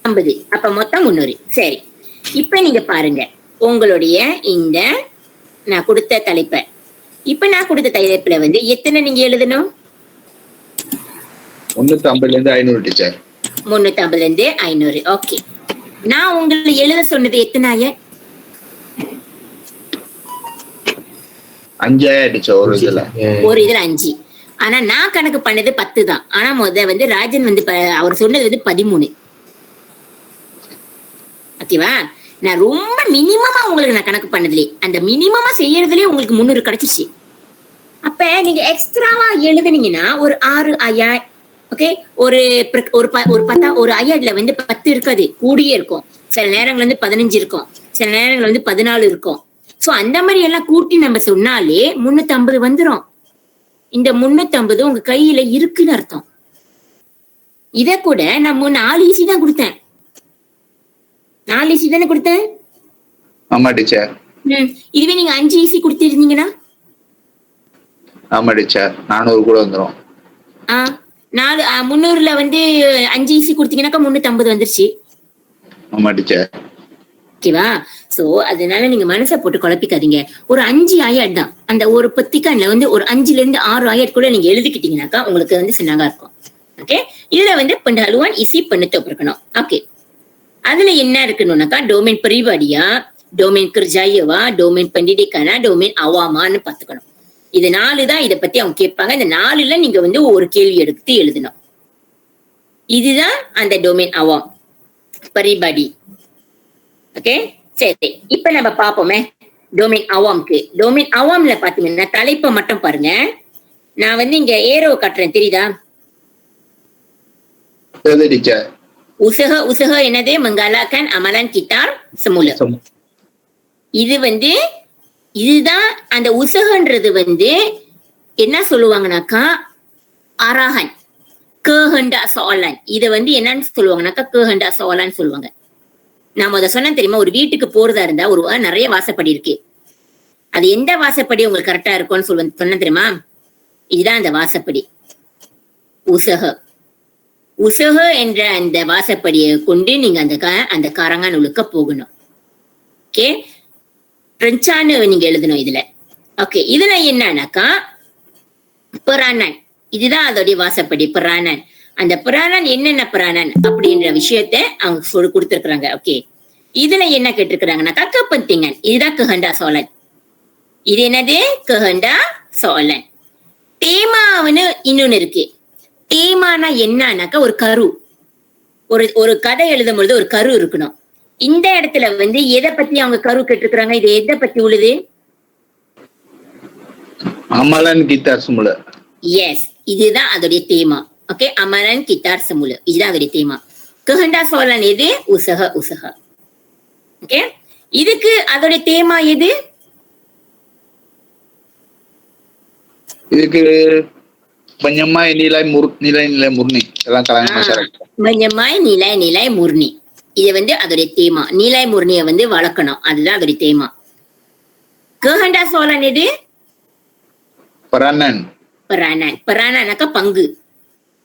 50. அப்ப மொத்தம் 300. சரி, இப்ப நீங்க பாருங்க, உங்களுடைய இந்த நான் கொடுத்த தலைப்பை. இப்ப நான் கொடுத்த தலைப்புல வந்து எத்தனை நீங்க எழுதணும்? 350 500 டீச்சர். 350 500. ஓகே. நான் உங்களை எழுத சொன்னது எத்தனை ஆயர்? 5000 டீச்சர் ஒரு இதுல. ஒரு இதுல 5. ஆனா நான் கணக்கு பண்ணது 10 தான். ஆனா வந்து ராஜன் வந்து அவர் சொன்னது வந்து 13. ஓகேவா? நான் ரொம்ப மினிமமா உங்களுக்கு நான் கணக்கு பண்ணதுலயே அந்த மினிமமா செய்யறதுலயே உங்களுக்கு 300 கிடைச்சிச்சு. அப்ப நீங்க எக்ஸ்ட்ராவா எழுதுனீங்கன்னா ஒரு 6 ஐயா, ஓகே, ஒரு ஒரு ஐயாடுல வந்து 10 இருக்காது, கூடியே இருக்கும். சில நேரங்கள் வந்து 15 இருக்கும், சில நேரங்கள் வந்து 14 இருக்கும். சோ அந்த மாதிரி எல்லாம் கூட்டி நம்ம சொன்னாலே 350 வந்துரும். இந்த 350 உங்க கையில இருக்குன்னு அர்த்தம். இத கூட நான் 4 ஈஸி தான் கொடுத்தேன். 4 ஈஸி தானே கொடுத்தேன்? ஆமா டீச்சர். இதுவே நீங்க 5 ஈஸி கொடுத்திருந்தீங்கன்னா? ஆமா டீச்சர், 400 கூட வந்துரும். 300ல வந்து 5 ஈஸி கொடுத்தீங்கன்னாக்கா 350 வந்துருச்சு. ஆமா டீச்சர். ஓகேவா? சோ அதனால நீங்க மனசை போட்டு குழப்பிக்காதீங்க. ஒரு 5 ஆயாட் தான். அந்த ஒரு பத்திக்கான்ல வந்து ஒரு 5ல இருந்து 6 ஆயாட் கூட நீங்க எழுதிக்கிட்டீங்கன்னாக்கா உங்களுக்கு வந்து சின்னங்கா இருக்கும். ஓகே. இதுல வந்து pendahuluan isi penutup இருக்கணும். ஓகே. அதுல என்ன இருக்கணும்னாக்கா டொமைன் pribadiயா, டொமைன் kerjayawா, டொமைன் pendidikanா, டொமைன் awamaன்னு பாத்துக்கணும். இது 4 தான். இத பத்தி அவங்க கேட்பாங்க. இந்த 4ல நீங்க வந்து ஒரு கேள்வி எடுத்து எழுதணும். இதுதான் அந்த டொமைன் awam pribadi. ஓகே, சரி. இப்ப நம்ம பாப்போமே டொமைன் அவாம்க்கு. டொமைன் அவாம்ல பாத்தீங்கன்னா தலைப்பை மட்டும் பாருங்க. நான் வந்து இங்க ஏரோ கட்டுறேன், தெரியுதா? உசக என்னது? menggalakan amalan kitar semula. இது வந்து இதுதான் அந்த உசகன்றது வந்து என்ன சொல்லுவாங்கனாக்கா arahan, kehendak soalan. இத வந்து என்னன்னு சொல்லுவாங்கனாக்கா kehendak soalan சொல்லுவாங்க. நான் முத சொன்னேன் தெரியுமா, ஒரு வீட்டுக்கு போறதா இருந்தா ஒரு நிறைய வாசப்படி இருக்கு. அது எந்த வாசப்படி உங்களுக்கு கரெக்டா இருக்கும்னு சொன்ன தெரியுமா? இதுதான் அந்த வாசப்படி. உசக என்ற அந்த வாசப்படியை கொண்டு நீங்க அந்த காரங்கானூலுக்கு போகணும். ஓகே, ரெஞ்சான்னு நீங்க எழுதணும் இதுல. ஓகே, இதுல என்னன்னாக்கா peranan. இதுதான் அதோடைய வாசப்படி, peranan. அந்த peranan என்னென்ன peranan அப்படின்ற விஷயத்த அவங்க கொடுத்திருக்கிறாங்க. ஓகே, இதுல என்ன கேட்டிருக்கிறாங்கன்னாக்கா kepentingan. இதுதான் kehendak soalan. இது என்னது? kehendak soalan. தேமாவுன்னு இன்னொன்னு இருக்கு. தேமானா என்னன்னாக்கா ஒரு கரு. ஒரு கதை எழுதும் பொழுது ஒரு கரு இருக்கணும். இந்த இடத்துல வந்து எதை பத்தி அவங்க கரு கேட்டிருக்கிறாங்க? இது எதை பத்தி உள்ளது? amalan kitar semula. எஸ், இதுதான் அதோடைய தேமா. Okay, amalan kitar semula. இதுதான் அதோடைய தேமா. kehendak soalan எது? உசக. ஓகே, இதுக்கு அதோடைய தேமா எது? இதுக்கு menyemai nilai murni dalam kalangan masyarakat. menyemai nilai murni. இது வந்து அதோடைய தேமா. நிலை முர்னியை வந்து வளர்க்கணும், அதுதான் அதோடைய தேமா. kehendak soalan எது? peranan பங்கு.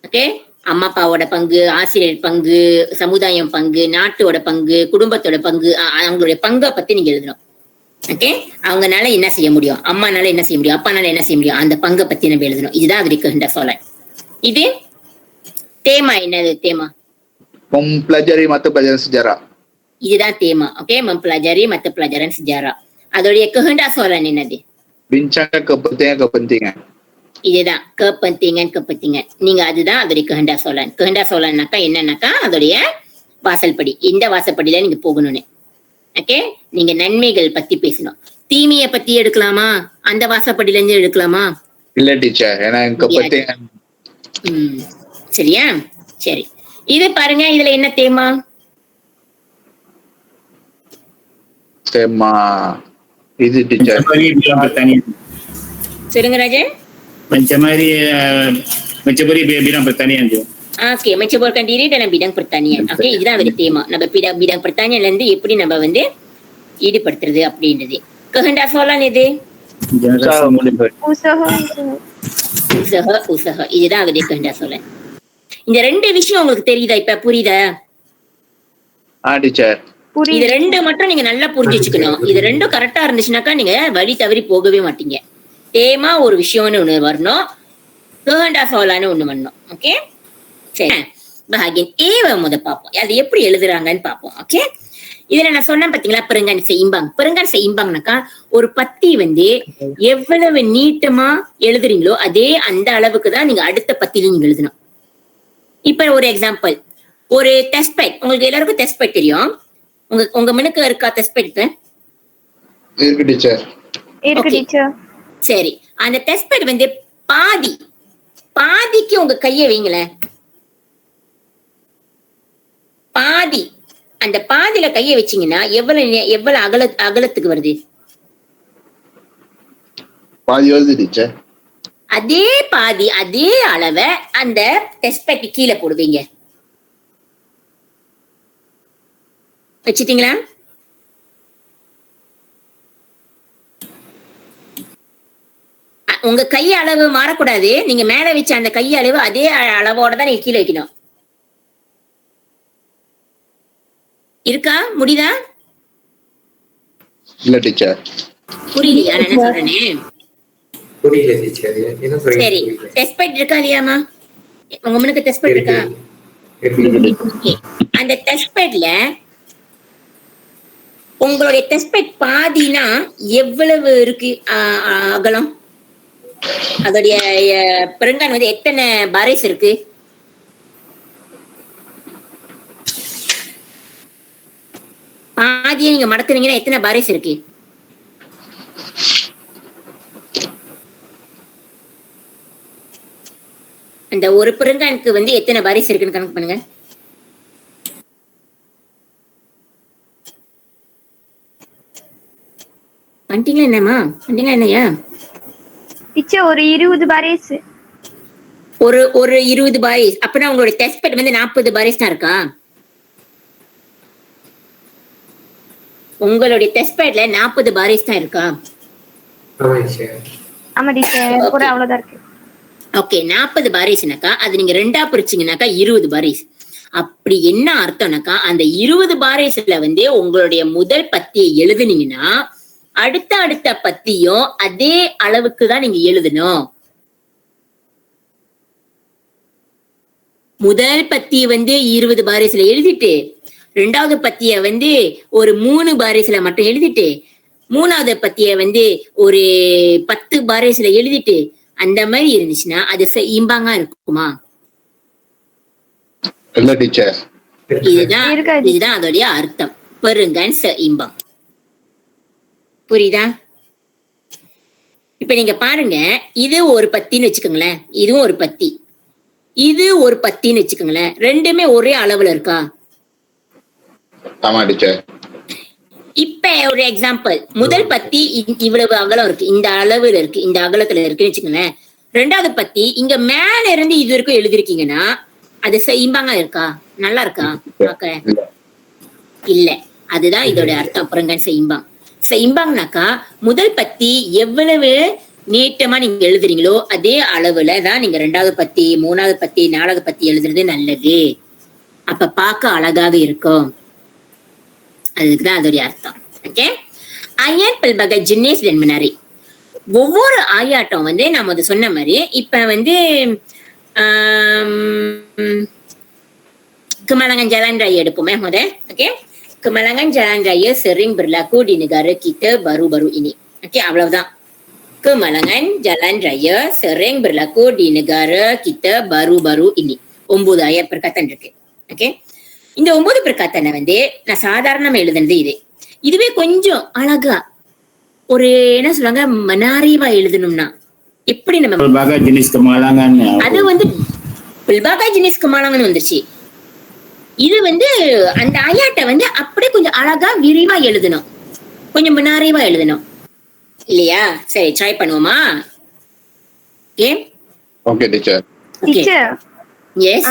ஓகே, அம்மா அப்பாவோட பங்கு, ஆசிரியர் பங்கு, சமுதாயம் பங்கு, நாட்டோட பங்கு, குடும்பத்தோட பங்கு, அவங்களுடைய பங்கை பத்தி நீங்க எழுதணும். ஓகே, அவங்கனால என்ன செய்ய முடியும், அம்மானால என்ன செய்ய முடியும், அப்பானால என்ன செய்ய முடியும், அந்த பங்கை பத்தி நம்ம எழுதணும். இதுதான் அது kehendak soalan. இது தேமா. என்னது தேமா? mempelajari mata pelajaran sejarah. இதுதான் தேமா. Okay, mempelajari mata pelajaran sejarah. அதோடைய kehendak soalan என்னது? bincangkan kepentingan. இதுதான் kepentingan. நீங்க அதுதான் அதோடைய kehendak soalan. kehendak soalanனாக்கா என்னன்னாக்கா அதோடைய வாசல்படி. இந்த வாசல்படியில நீங்க போகணும்னு. ஓகே, நீங்க நன்மைகள் பத்தி பேசணும். தீமையை பத்தி எடுக்கலாமா? அந்த வாசப்படியில இருந்து எடுக்கலாமா? இல்ல டீச்சர், ஏன்னா kepentingan. சரியா? சரி, இது பாருங்க. இதுல என்ன தேமா? இது டீச்சர் சொல்லுங்க Rajan. mencemari bidang pertanian tu. Okey, menceburkan diri dalam bidang pertanian. Okey, இதுதான் அதோட தேமா. நம்ம bidang pertanianல இருந்து எப்படி நம்ம வந்து ஈடுபடுத்துறது அப்படின்றது. kehendak soalan எது? உசக. இதுதான் அதோட kehendak soalan. இந்த ரெண்டு விஷயம் உங்களுக்கு தெரியுதா? இப்ப புரியுதா? டீச்சர். இது ரெண்டு மட்டும் நீங்க நல்லா புரிஞ்சு வச்சுக்கணும். இது ரெண்டும் கரெக்டா இருந்துச்சுனாக்கா நீங்க வழி தவறி போகவே மாட்டீங்க. தேமா ஒரு விஷயம்னு ஒண்ணு வரணும், தேர்ண்டா ஃபாலான்னு ஒண்ணு வரணும். ஓகே, சரி. பாகின் ஏவ முத பார்ப்போம், அது எப்படி எழுதுறாங்கன்னு பார்ப்போம். ஓகே, இதுல நான் சொன்னேன் பாத்தீங்களா, பெருங்கான் செய்யும்பாங்க. பெருங்கான் செய்யும்பாங்கனாக்கா ஒரு பத்தி வந்து எவ்வளவு நீட்டமா எழுதுறீங்களோ அதே அந்த அளவுக்கு தான் நீங்க அடுத்த பத்தியில நீங்க எழுதணும். இப்ப ஒரு எக்ஸாம்பிள், ஒரு டெஸ்ட் பேட், உங்களுக்கு எல்லாருக்கும் டெஸ்ட் பேட் தெரியும். உங்க மனுக்கு இருக்கா டெஸ்ட் பேட்? இருக்கு டீச்சர். இருக்கு டீச்சர். சரி, அந்த டெஸ்ட் பேட் வந்து பாதிக்கு உங்க கையை வைங்களேன். பாதி, அந்த பாதியில கையை வச்சீங்கன்னா எவ்வளவு அகலத்துக்கு வருது? பாதி வருது டீச்சர். அதே பாதி அதே அளவை அந்த டெஸ்ட் பேட் கீழே போடுவீங்க. வச்சிட்டீங்களா? உங்க கை அளவு மாறக்கூடாது. நீங்க மேல வச்ச அந்த கை அளவு அதே அளவோட தான் நீங்க கீழே வைக்கணும். இருக்கா? முடியுதா? இல்ல டீச்சர். புரியலையா நான் என்ன சொல்றேன்னு? புரியல டீச்சர், என்ன சொல்றீங்க? சரி, டெஸ்ட் பேட் இருக்கா இல்லையாமா? உங்க முன்னுக்கு டெஸ்ட் பேட் இருக்கா? Okay. அந்த டெஸ்ட் பேட்ல உங்களுடைய டெஸ்ட் பேட் பாதினா எவ்வளவு இருக்கு அகலம்? அதோடைய பெருங்கான் வந்து எத்தனை பாரிஸ் இருக்கு? பாதியை நீங்க மடக்குறீங்கன்னா எத்தனை பாரிஸ் இருக்கு? அந்த ஒரு பெருங்கானுக்கு வந்து எத்தனை பாரிஸ் இருக்குன்னு கணக்கு பண்ணுங்க. பண்ணிட்டீங்களா? என்னம்மா பண்ணிட்டீங்களா? என்னையா டீச்சர் ஒரு 20 பாரிஸ். ஒரு 20 பாரிஸ். அப்படின்னா உங்களுடைய டெஸ்ட் பேட் வந்து 40 பாரிஸ் தான் இருக்கா? உங்களுடைய டெஸ்ட் பேட்ல 40 பாரிஸ் தான் இருக்கா? ஆமா டீச்சர், ஒரு அவ்வளவுதான் இருக்கு. ஓகே, 40 பாரிஸ்னாக்கா அது நீங்க ரெண்டா பிரிச்சீங்கன்னாக்கா 20 பாரிஸ். அப்படி என்ன அர்த்தம்னாக்கா அந்த 20 பாரிஸ்ல வந்து உங்களுடைய முதல் பத்தியை எழுதுனீங்கன்னா அடுத்த பத்தியும் அதே அளவுக்கு தான் நீங்க எழுதணும். முதல் பத்திய வந்து 20 பாரிஸ்ல எழுதிட்டு ரெண்டாவது பத்திய வந்து ஒரு 3 பாரிஸ்ல மட்டும் எழுதிட்டு மூணாவது பத்திய வந்து ஒரு 10 பாரிஸ்ல எழுதிட்டு அந்த மாதிரி இருந்துச்சுன்னா அது இம்பாங்க இருக்குமா? இல்ல டீச்சர். இதுதான் அதோடைய அர்த்தம், பெருங்கன் இம்பாங். புரியுதா? இப்ப நீங்க பாருங்க, இது ஒரு பத்தின்னு வச்சுக்கோங்களேன், இதுவும் ஒரு பத்தி, இது ஒரு பத்தின்னு வச்சுக்கோங்களேன். ரெண்டுமே ஒரே அளவுல இருக்கா? ஆமா டீச்சர். இப்ப ஒரு எக்ஸாம்பிள், முதல் பத்தி இவ்வளவு அகலம் இருக்கு, இந்த அளவுல இருக்கு, இந்த அகலத்துல இருக்குன்னு வச்சுக்கோங்களேன். ரெண்டாவது பத்தி இங்க மேல இருந்து இது வரைக்கும் எழுதிருக்கீங்கன்னா அது இம்பாங்க இருக்கா? நல்லா இருக்கா பாக்க? இல்ல. அதுதான் இதோட அர்த்தம், பெருங்கன் இம்பாங். இம்பாங்கனாக்கா முதல் பத்தி எவ்வளவு நீட்டமா நீங்க எழுதுறீங்களோ அதே அளவுல தான் நீங்க ரெண்டாவது பத்தி, மூணாவது பத்தி, நாலாவது பத்தி எழுதுறது நல்லது. அப்ப பார்க்க அழகாக இருக்கும். அதுக்குதான் அதோடைய அர்த்தம். Okay, ayat pelbagai jenis dan menari. ஒவ்வொரு ஆயாட்டம் வந்து நாம அது சொன்ன மாதிரி இப்ப வந்து kemalangan jalan raya எடுப்போமே முத. Okay, kemalangan jalan raya sering berlaku di negara kita baru-baru ini. Okay, அவ்வளவுதான். kemalangan jalan raya sering berlaku di negara kita baru-baru ini. 9 ayat perkataan இருக்கு. ஓகே, இந்த 9 பிரக்காத்தனை வந்து நான் சாதாரணமா எழுதுனது இதுவே கொஞ்சம் அழகா ஒரு என்ன சொல்றாங்க மனாரிவா எழுதணும்னா எப்படி நம்ம pelbagai jenis kemalangan, அது வந்து pelbagai jenis kemalangan வந்துச்சு. இது வந்து அந்த ஆயாட்டை வந்து அப்படியே கொஞ்சம் அழகா விரிவா எழுதணும், கொஞ்சம் மனாரிவா எழுதணும் இல்லையா? சரி, ட்ரை பண்ணுவோமா? Okay okay teacher. Teacher S,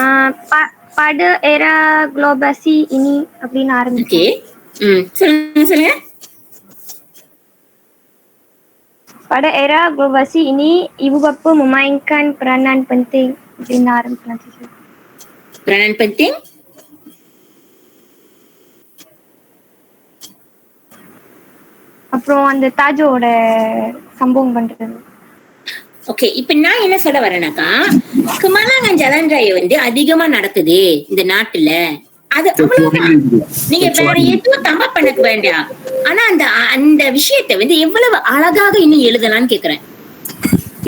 pada era globasi ini அப்படின்னு ஆரம்பிச்சு. ஓகே, சொல்லுங்க. Pada era globasi ini ibu bapa memainkan peranan penting அப்படின்னு ஆரம்பிக்கலாம் டீச்சர். peranan penting அப்புறம் அந்த தாஜோட சம்பவம் பண்றது. ஓகே, இப்ப நான் என்ன சொல்ல வரேனாக்கா, கமலாங்கன் ஜலன் ராய் வந்து அதிகமா நடக்குது இந்த நாட்டுல. அது அவ்வளவுதான். நீங்க வேற எதுவும் தப்பா பண்ண வேண்டாம். ஆனா அந்த அந்த விஷயத்தை வந்து எவ்வளவு அழகாக இன்னும் எழுதலாம்னு கேக்குறேன்.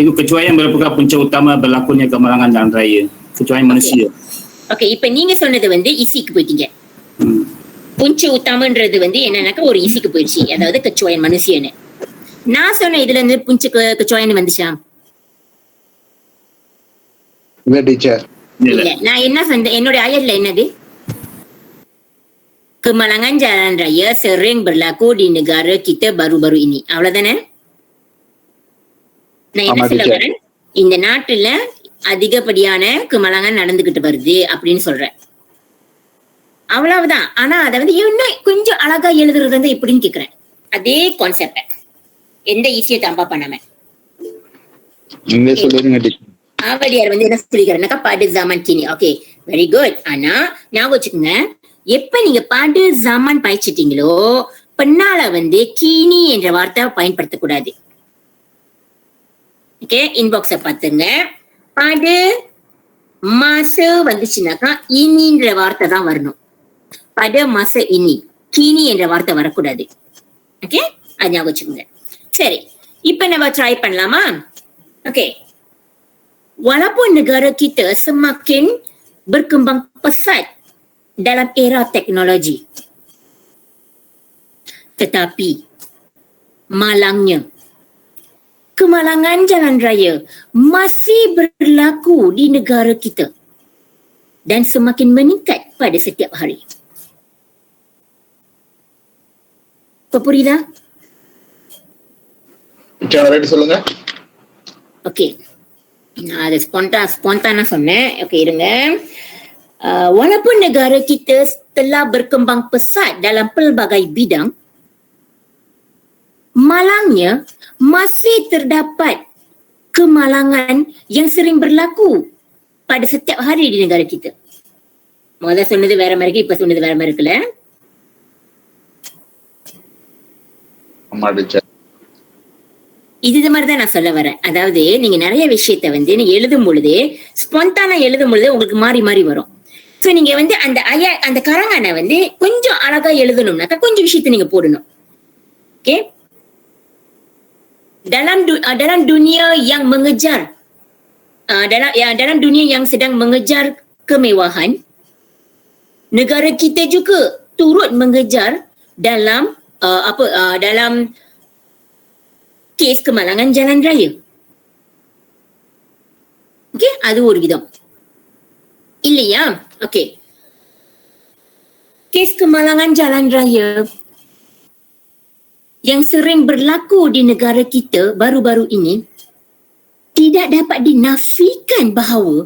Itu kecuali yang merupakan punca utama berlakunya kemalangan jalan raya. Kecuali manusia. Okay, இப்ப நீங்க சொன்னது வந்து இசிக்கு போயிட்டீங்க. புஞ்ச உத்தமன்றது வந்து என்னன்னாக்கா ஒரு இசிக்கு போயிடுச்சு, அதாவது கச்சுவாயன் மனுஷியன்னு. நான் சொன்ன இதுல இருந்து புஞ்சு கச்சுவாயன் வந்துச்சா? இல்ல டீச்சர். இல்ல, நான் என்ன சொன்னேன், என்னுடைய ஆயர்ல என்னது? Kemalangan jalan raya sering berlaku di negara kita baru-baru ini. அவ்வளவுதானே? நான் என்ன சொல்ல வரேன், இந்த நாட்டுல அதிகப்படியான கமலாங்கன் நடந்துகிட்டு வருது அப்படின்னு சொல்றேன். அவ்வளவுதான். ஆனா அதை வந்து இன்னும் கொஞ்சம் அழகா எழுதுறது வந்து எப்படின்னு கேக்குறேன். அதே கான்செப்ட், எந்த ஈஸியை தம்பா பண்ணாம. நீங்க சொல்லுங்க டீச்சர். ஆவடியார் வந்து என்ன சொல்லிக்கிறேன்னாக்கா பாடு ஜாமான் கீனி. Okay, very good. ஆனா ஞாபகம் வச்சுக்கோங்க, எப்ப நீங்க பாடு ஜாமான் பாய்ச்சிட்டீங்களோ பின்னால வந்து கீனி என்ற வார்த்தை பயன்படுத்தக்கூடாது. ஓகே, இன்பாக்ஸ பாத்துங்க. பாடு மாசு வந்துச்சுனாக்கா இனின்ற வார்த்தை தான் வரணும். பாடு மாச இனி, கீனி என்ற வார்த்தை வரக்கூடாது. ஓகே, அது ஞாபகம் வச்சுக்கோங்க. சரி, இப்ப நம்ம ட்ரை பண்ணலாமா? Okay, walaupun negara kita semakin berkembang pesat dalam era teknologi, tetapi malangnya kemalangan jalan raya masih berlaku di negara kita dan semakin meningkat pada setiap hari. Apa புரியுதா? சொல்லுங்க. ஓகே, நான் அதை ஸ்பான்டானா சொன்னேன். ஓகே, இருங்க. Walaupun negara kita telah berkembang pesat dalam pelbagai bidang, malangnya masih terdapat kemalangan yang sering berlaku pada setiap hari di negara kita. முதல்ல சொன்னது வேற மாதிரி இருக்கு, இப்ப சொன்னது வேற மாதிரி இருக்குல்ல? இது மாதிரிதான் நான் சொல்ல வரேன். அதாவது நீங்க நிறைய விஷயத்த வந்து நீங்க எழுதும் பொழுது, ஸ்பான்டானா எழுதும் பொழுது உங்களுக்கு மாறி மாறி வரும். சோ நீங்க வந்து அந்த அந்த கரங்கான வந்து கொஞ்சம் அழகா எழுதணும்னாக்கா கொஞ்சம் விஷயத்த நீங்க போடணும். Okay, dalam dunia yang mengejar dalam dunia yang sedang mengejar kemewahan, negara kita juga turut mengejar dalam dalam kes kemalangan jalan raya. Okay, அது ஒரு விதம் இல்லையா? Okay, kes kemalangan jalan raya yang sering berlaku di negara kita baru-baru ini tidak dapat dinafikan bahawa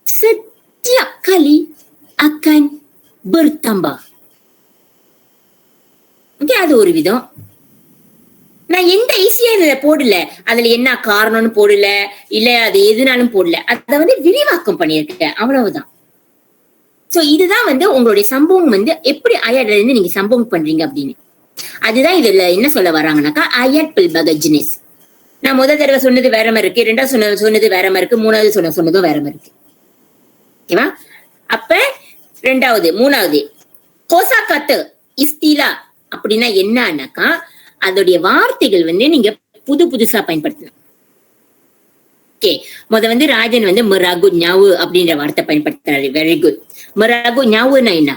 setiap kali akan bertambah. Okay, அது ஒரு விதம். நான் எந்த ஈஸியா இதுல போடல, அதுல என்ன காரணம்னு போடல, இல்ல அது எதுனாலும் போடல, அத வந்து விரிவாக்கம் பண்ணியிருக்கேன், அவ்வளவுதான். சோ இதுதான் வந்து உங்களுடைய சம்பவம் வந்து எப்படி ஆயாட்ல இருந்து நீங்க சம்பவம் பண்றீங்க அப்படின்னு. அதுதான் இதுல என்ன சொல்ல வராங்கன்னாக்கா ஆயாட் பில்பக ஜினிஸ். நான் முதல் தடவை சொன்னது வேற மாதிரி இருக்கு, ரெண்டாவது சொன்னது வேற மாதிரி இருக்கு, மூணாவது சொன்னதும் வேற மாதிரி இருக்கு. ஓகேவா? அப்ப ரெண்டாவது மூணாவது கோசா காத்து இஸ்திலா அப்படின்னா என்னன்னாக்கா அதோடைய வார்த்தைகள் வந்து நீங்க புதுசா பயன்படுத்தணும். ஓகே, வந்து ராஜன் வந்து மராகு ஞாவு அப்படின்ற வார்த்தை பயன்படுத்துறாரு. Very good. மராகு ஞாவுன்னா என்ன?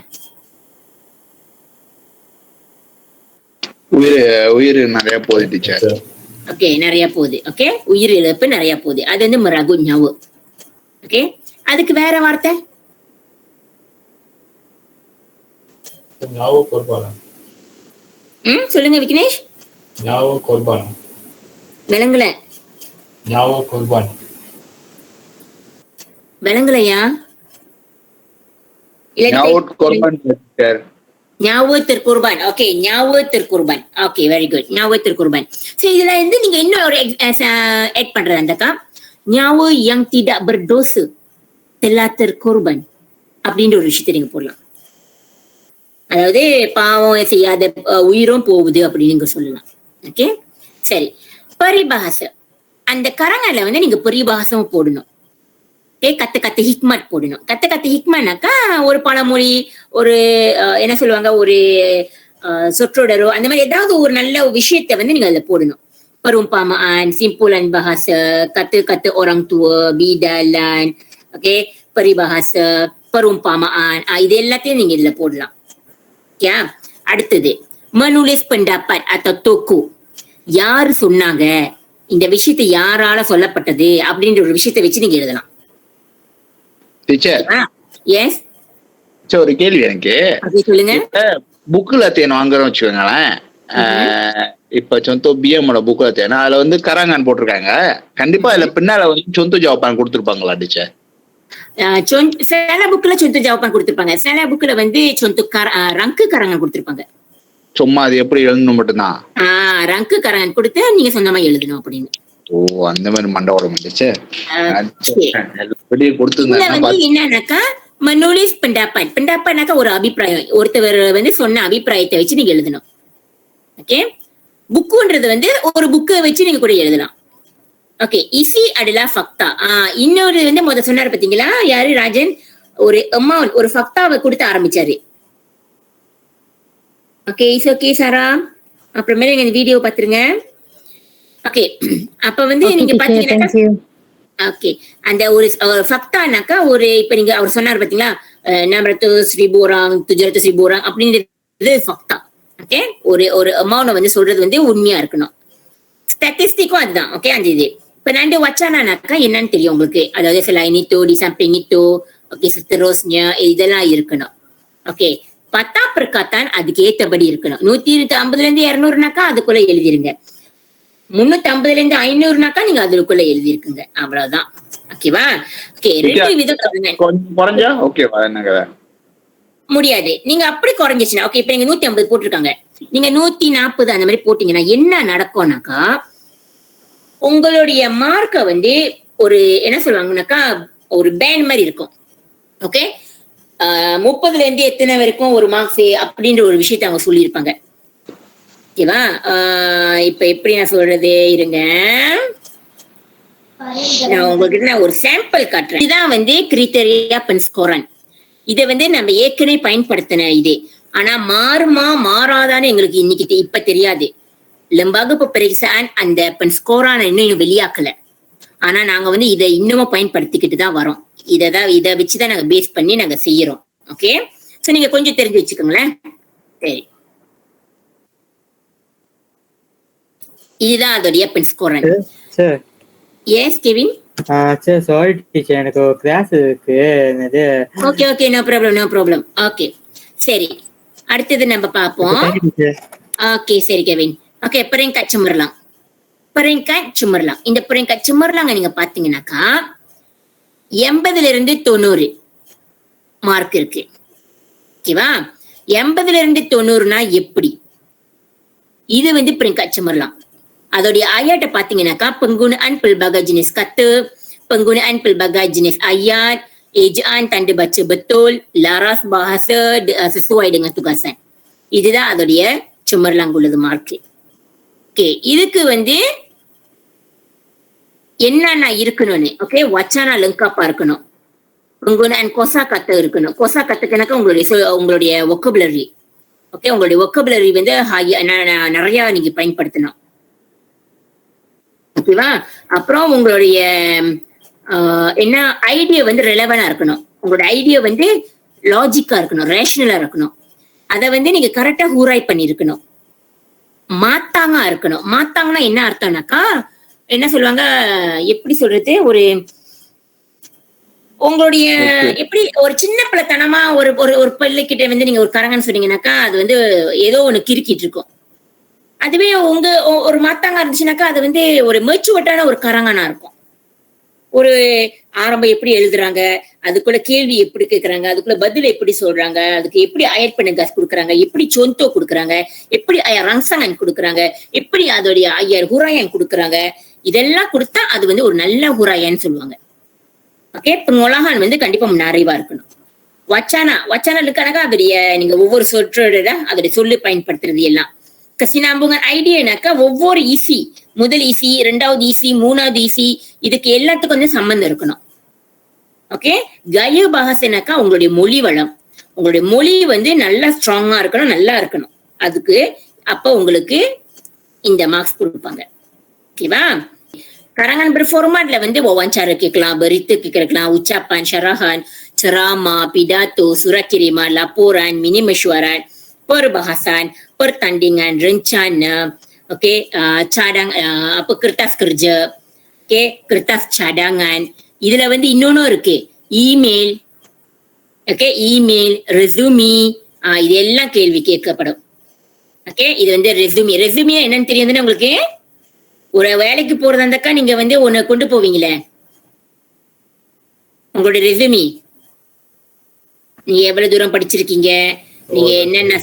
உயிர் நிறைய போகுது டீச்சர். ஓகே, நிறைய போகுது. ஓகே, உயிர் இழப்பு நிறைய போகுது, அது வந்து மராகு ஞாவு. ஓகே, அதுக்கு வேற வார்த்தை சொல்லுங்க விக்னேஷ். விலங்குல விலங்குலையா? ஞாபகத்திற்கு குர்பான். ஓகே, ஞாபகத்திற்கு குர்பான். Okay, very good. ஞாபகத்திற்கு குர்பான். சரி, இதுல இருந்து நீங்க இன்னும் ஒரு ஆட் பண்றது அந்தக்கா ஞாபக yang tidak berdosa telah terkorban அப்படின்ற ஒரு விஷயத்தை நீங்க போடலாம். அதாவது பாவம் செய்யாத உயிரும் போகுது அப்படின்னு நீங்க சொல்லலாம். ஓகே, சரி. பரிபாச, அந்த கரங்கல்ல வந்து நீங்க பரிபாசம் போடணும். கத்து கத்து ஹிக்மத் போடணும். கத்து கத்து ஹிக்மத்னாக்கா ஒரு பழமொழி, ஒரு என்ன சொல்லுவாங்க, ஒரு சொற்றொடரோ அந்த மாதிரி ஏதாவது ஒரு நல்ல விஷயத்த வந்து நீங்க அதுல போடணும். perumpamaan, simpulan bahasa, kata-kata orang tua, bidalan, okay, peribahasa, perumpamaan, இது எல்லாத்தையும் நீங்க இதுல போடலாம். ஓகே, அடுத்தது menulis pendapat atau toku. யார் சொன்னாங்க, இந்த விஷயத்தை யாரால சொல்லப்பட்டது அப்படின்ற ஒரு விஷயத்தை வச்சு நீங்க எழுதலாம். டீச்சர், எஸ், ஒரு கேள்வி எனக்கு. சொல்லுங்க. புக்ல தேன் வாங்குறோம் வச்சுக்கோங்களேன். இப்ப சொந்த பிஎம்மோட புக்ல தேனா அதுல வந்து கராங்கான் போட்டிருக்காங்க. கண்டிப்பா அதுல பின்னால வந்து சொந்த ஜவாபான் கொடுத்துருப்பாங்களா டீச்சர்? சில புக்ல சொந்த ஜவாபான் கொடுத்துருப்பாங்க, சில புக்ல வந்து சொந்த ரங்கு கரங்கான் கொடுத்துருப்பாங்க. சும்மா அது எப்படி எழுதணும் மட்டும்தான். ரங்கு கரங்கான் கொடுத்து நீங்க சொந்தமா எழுதணும் அப்படின்னு. ஓ, அந்த மாதிரி மண்டபம் டீச்சர் கொடுத்து என்னன்னாக்கா menulis pendapat. pendapatனாக்கா ஒரு அபிப்பிராயம், ஒருத்தவர் வந்து சொன்ன அபிப்பிராயத்தை வச்சு நீங்க எழுதணும். ஓகே, புக்குன்றது வந்து ஒரு புக்கை வச்சு நீங்க கூட எழுதலாம். Okay, isi adalah fakta. இன்னொரு வந்து முத சொன்னாரு பாத்தீங்களா, யாரு, ராஜன், ஒரு அமௌண்ட், ஒரு ஃபக்தாவை கொடுத்து ஆரம்பிச்சாரு. ஓகே, இஸ் ஓகே சாரா, அப்புறமேல இந்த வீடியோ பாத்துருங்க. ஓகே, அப்ப வந்து நீங்க பாத்தீங்கன்னா, ஓகே, அந்த ஒரு ஃபக்தானாக்கா ஒரு, இப்ப நீங்க அவர் சொன்னார் பாத்தீங்களா, 600,000 orang 700,000 orang அப்படின்றது ஃபக்தா. ஓகே, ஒரு அமௌண்ட் வந்து சொல்றது வந்து உண்மையா இருக்கணும். ஸ்டாட்டிஸ்டிக்கும் அதுதான். ஓகே, அந்த இது இப்ப நான் வச்சானாக்கா என்னன்னு தெரியும் உங்களுக்கு, அதாவது selain itu di samping itu, okay, seterusnya இதெல்லாம் இருக்கணும். ஓகே, பத்தா perkataan அதுக்கு ஏத்தபடி இருக்கணும். 150ல இருந்து 200னாக்கா அதுக்குள்ள எழுதிருங்க. 350ல இருந்து 500னாக்கா நீங்க அதுக்குள்ள எழுதிருக்குங்க. அவ்வளவுதான். ஓகேவா? ஓகே, 2 விதம் குறைஞ்சா ஓகேவா? என்னங்க முடியாது, நீங்க அப்படி குறைஞ்சிச்சுன்னா. ஓகே, இப்ப நீங்க 150 போட்டிருக்காங்க, நீங்க 140 அந்த மாதிரி போட்டீங்கன்னா என்ன நடக்கும்னாக்கா, உங்களுடைய மார்க்க வந்து ஒரு என்ன சொல்லுவாங்கன்னாக்கா ஒரு பேண்ட் மாதிரி இருக்கும். ஓகே, 30ல இருந்து எத்தனை வரைக்கும் ஒரு மார்க்ஸ் அப்படின்ற ஒரு விஷயத்த அவங்க சொல்லியிருப்பாங்க. ஓகேவா? இப்ப எப்படி நான் சொல்றது, இருங்க, நான் உங்களுக்கு நான் ஒரு சாம்பிள் காட்டுறேன். இதுதான் வந்து கிரைட்டீரியா பென்ஸ்கோரன். இதை வந்து நம்ம ஏற்கனவே பயன்படுத்தின இது. ஆனா மாறுமா மாறாதான்னு எங்களுக்கு இன்னைக்கு இப்ப தெரியாது. lembaga peperiksaan அந்த பென்ஸ்கோரான இன்னும் வெளியாக்கல. ஆனா நாங்க வந்து இதை இன்னமும் பயன்படுத்திக்கிட்டு தான் வரோம். இதை வச்சுதான் நாங்க பேஸ் பண்ணி நாங்க செய்யறோம். ஓகே, சோ நீங்க கொஞ்சம் தெரிஞ்சு வச்சுக்கோங்களேன். சரி, இதுதான் அதோடைய பென்ஸ்கோரன். Yes Kevin. சாரி டீச்சர், எனக்கு ஒரு கிளாஸ் இருக்கு. Okay okay, no problem. Okay, சரி, அடுத்தது நம்ம பார்ப்போம். ஓகே, சரி கெவின். Okay, peringkat cemerlang. இந்த peringkat cemerlang நீங்க பாத்தீங்கன்னாக்கா 80ல இருந்து 90 மார்க் இருக்கு. ஓகேவா? 80ல இருந்து 90னா எப்படி, இது வந்து peringkat cemerlang. அதோடைய ayat பாத்தீங்கன்னாக்கா penggunaan pelbagai jenis kata, penggunaan pelbagai jenis ayat, ejaan tanda baca betul, laras bahasa sesuai dengan tugasan. இதுதான் அதோடைய cemerlang உள்ளது மார்க். ஓகே, இதுக்கு வந்து என்னென்ன இருக்கணும்னு, ஓகே, வச்சானா லெங்காப்பா இருக்கணும். penggunaan kosa kata இருக்கணும். kosa kataக்குனாக்கா உங்களுடைய vocabulary. ஓகே, உங்களுடைய vocabulary வந்து நிறைய நீங்க பயன்படுத்தணும். ஓகேவா? அப்புறம் உங்களுடைய என்ன ஐடியா வந்து ரெலவெண்டா இருக்கணும். உங்களோட ஐடியா வந்து லாஜிக்கா இருக்கணும், ரேஷனலா இருக்கணும். அதை வந்து நீங்க கரெக்டா ஹூராய் பண்ணிருக்கணும். மாத்தாங்க இருக்கணும். மாத்தாங்கன்னா என்ன அர்த்தம்னாக்கா, என்ன சொல்லுவாங்க, எப்படி சொல்றது, ஒரு உங்களுடைய எப்படி ஒரு சின்ன பிள்ளைத்தனமா ஒரு பிள்ளைகிட்ட வந்து நீங்க ஒரு கரங்கன்னு சொன்னீங்கன்னாக்கா அது வந்து ஏதோ ஒண்ணு கிறுக்கிட்டு இருக்கும். அதுவே ஒரு மாத்தாங்க இருந்துச்சுனாக்கா அது வந்து ஒரு மெச்சுவட்டான ஒரு கரங்கனா இருக்கும். ஒரு ஆரம்பம் எப்படி எழுதுறாங்க, அதுக்குள்ள கேள்வி எப்படி கேட்கறாங்க, அதுக்குள்ள பதில் எப்படி சொல்றாங்க, அதுக்கு எப்படி அயட் பண்ண காசு கொடுக்குறாங்க, எப்படி சொந்தோ கொடுக்குறாங்க, எப்படி ரங்சங்கன் கொடுக்குறாங்க, எப்படி அதோடைய ஹுராயன் கொடுக்குறாங்க, இதெல்லாம் கொடுத்தா அது வந்து ஒரு நல்ல ஹுராயன்னு சொல்லுவாங்க. ஓகே, பengolahan வந்து கண்டிப்பா நிறைவா இருக்கணும். வச்சானலுக்கான அதோடைய நீங்க ஒவ்வொரு சொற்றோட அதோடைய சொல்லு பயன்படுத்துறது எல்லாம். கசினாம்புங்க ஐடியானாக்கா ஒவ்வொரு ஈசி, முதல் ஈசி, இரண்டாவது ஈசி, மூணாவது ஈசி, இதுக்கு எல்லாத்துக்கும் வந்து சம்பந்தம் இருக்கணும். ஓகே, கய பாகசனாக்கா உங்களுடைய மொழி வளம், உங்களுடைய மொழி வந்து நல்லா ஸ்ட்ராங்கா இருக்கணும், நல்லா இருக்கணும். அதுக்கு அப்ப உங்களுக்கு இந்த மார்க்ஸ் கொடுப்பாங்க. ஓகேவா? karangan berformatல வந்து wawancara கேட்கலாம், berita கேட்கலாம், ucapan, syarahan, ceramah, pidato, surat kiriman, laporan, mini mesyuarat, perbahasan, pertandingan, rencana, okey, kertas kerja, okey, kertas cadangan. இதுல வந்து இன்னொன்னும் இருக்கு, email, ஓகே, email, resume, இது எல்லாம் கேள்வி கேட்கப்படும். ஓகே, இது வந்து ரெசுமி என்னன்னு தெரியுதுன்னு உங்களுக்கு? ஒரு வேலைக்கு போறதா இருந்தாக்கா நீங்க வந்து ஒண்ணு கொண்டு போவீங்களே, உங்களோட ரெசுமி, நீங்க எவ்வளவு தூரம் படிச்சிருக்கீங்க, நீங்க என்னென்ன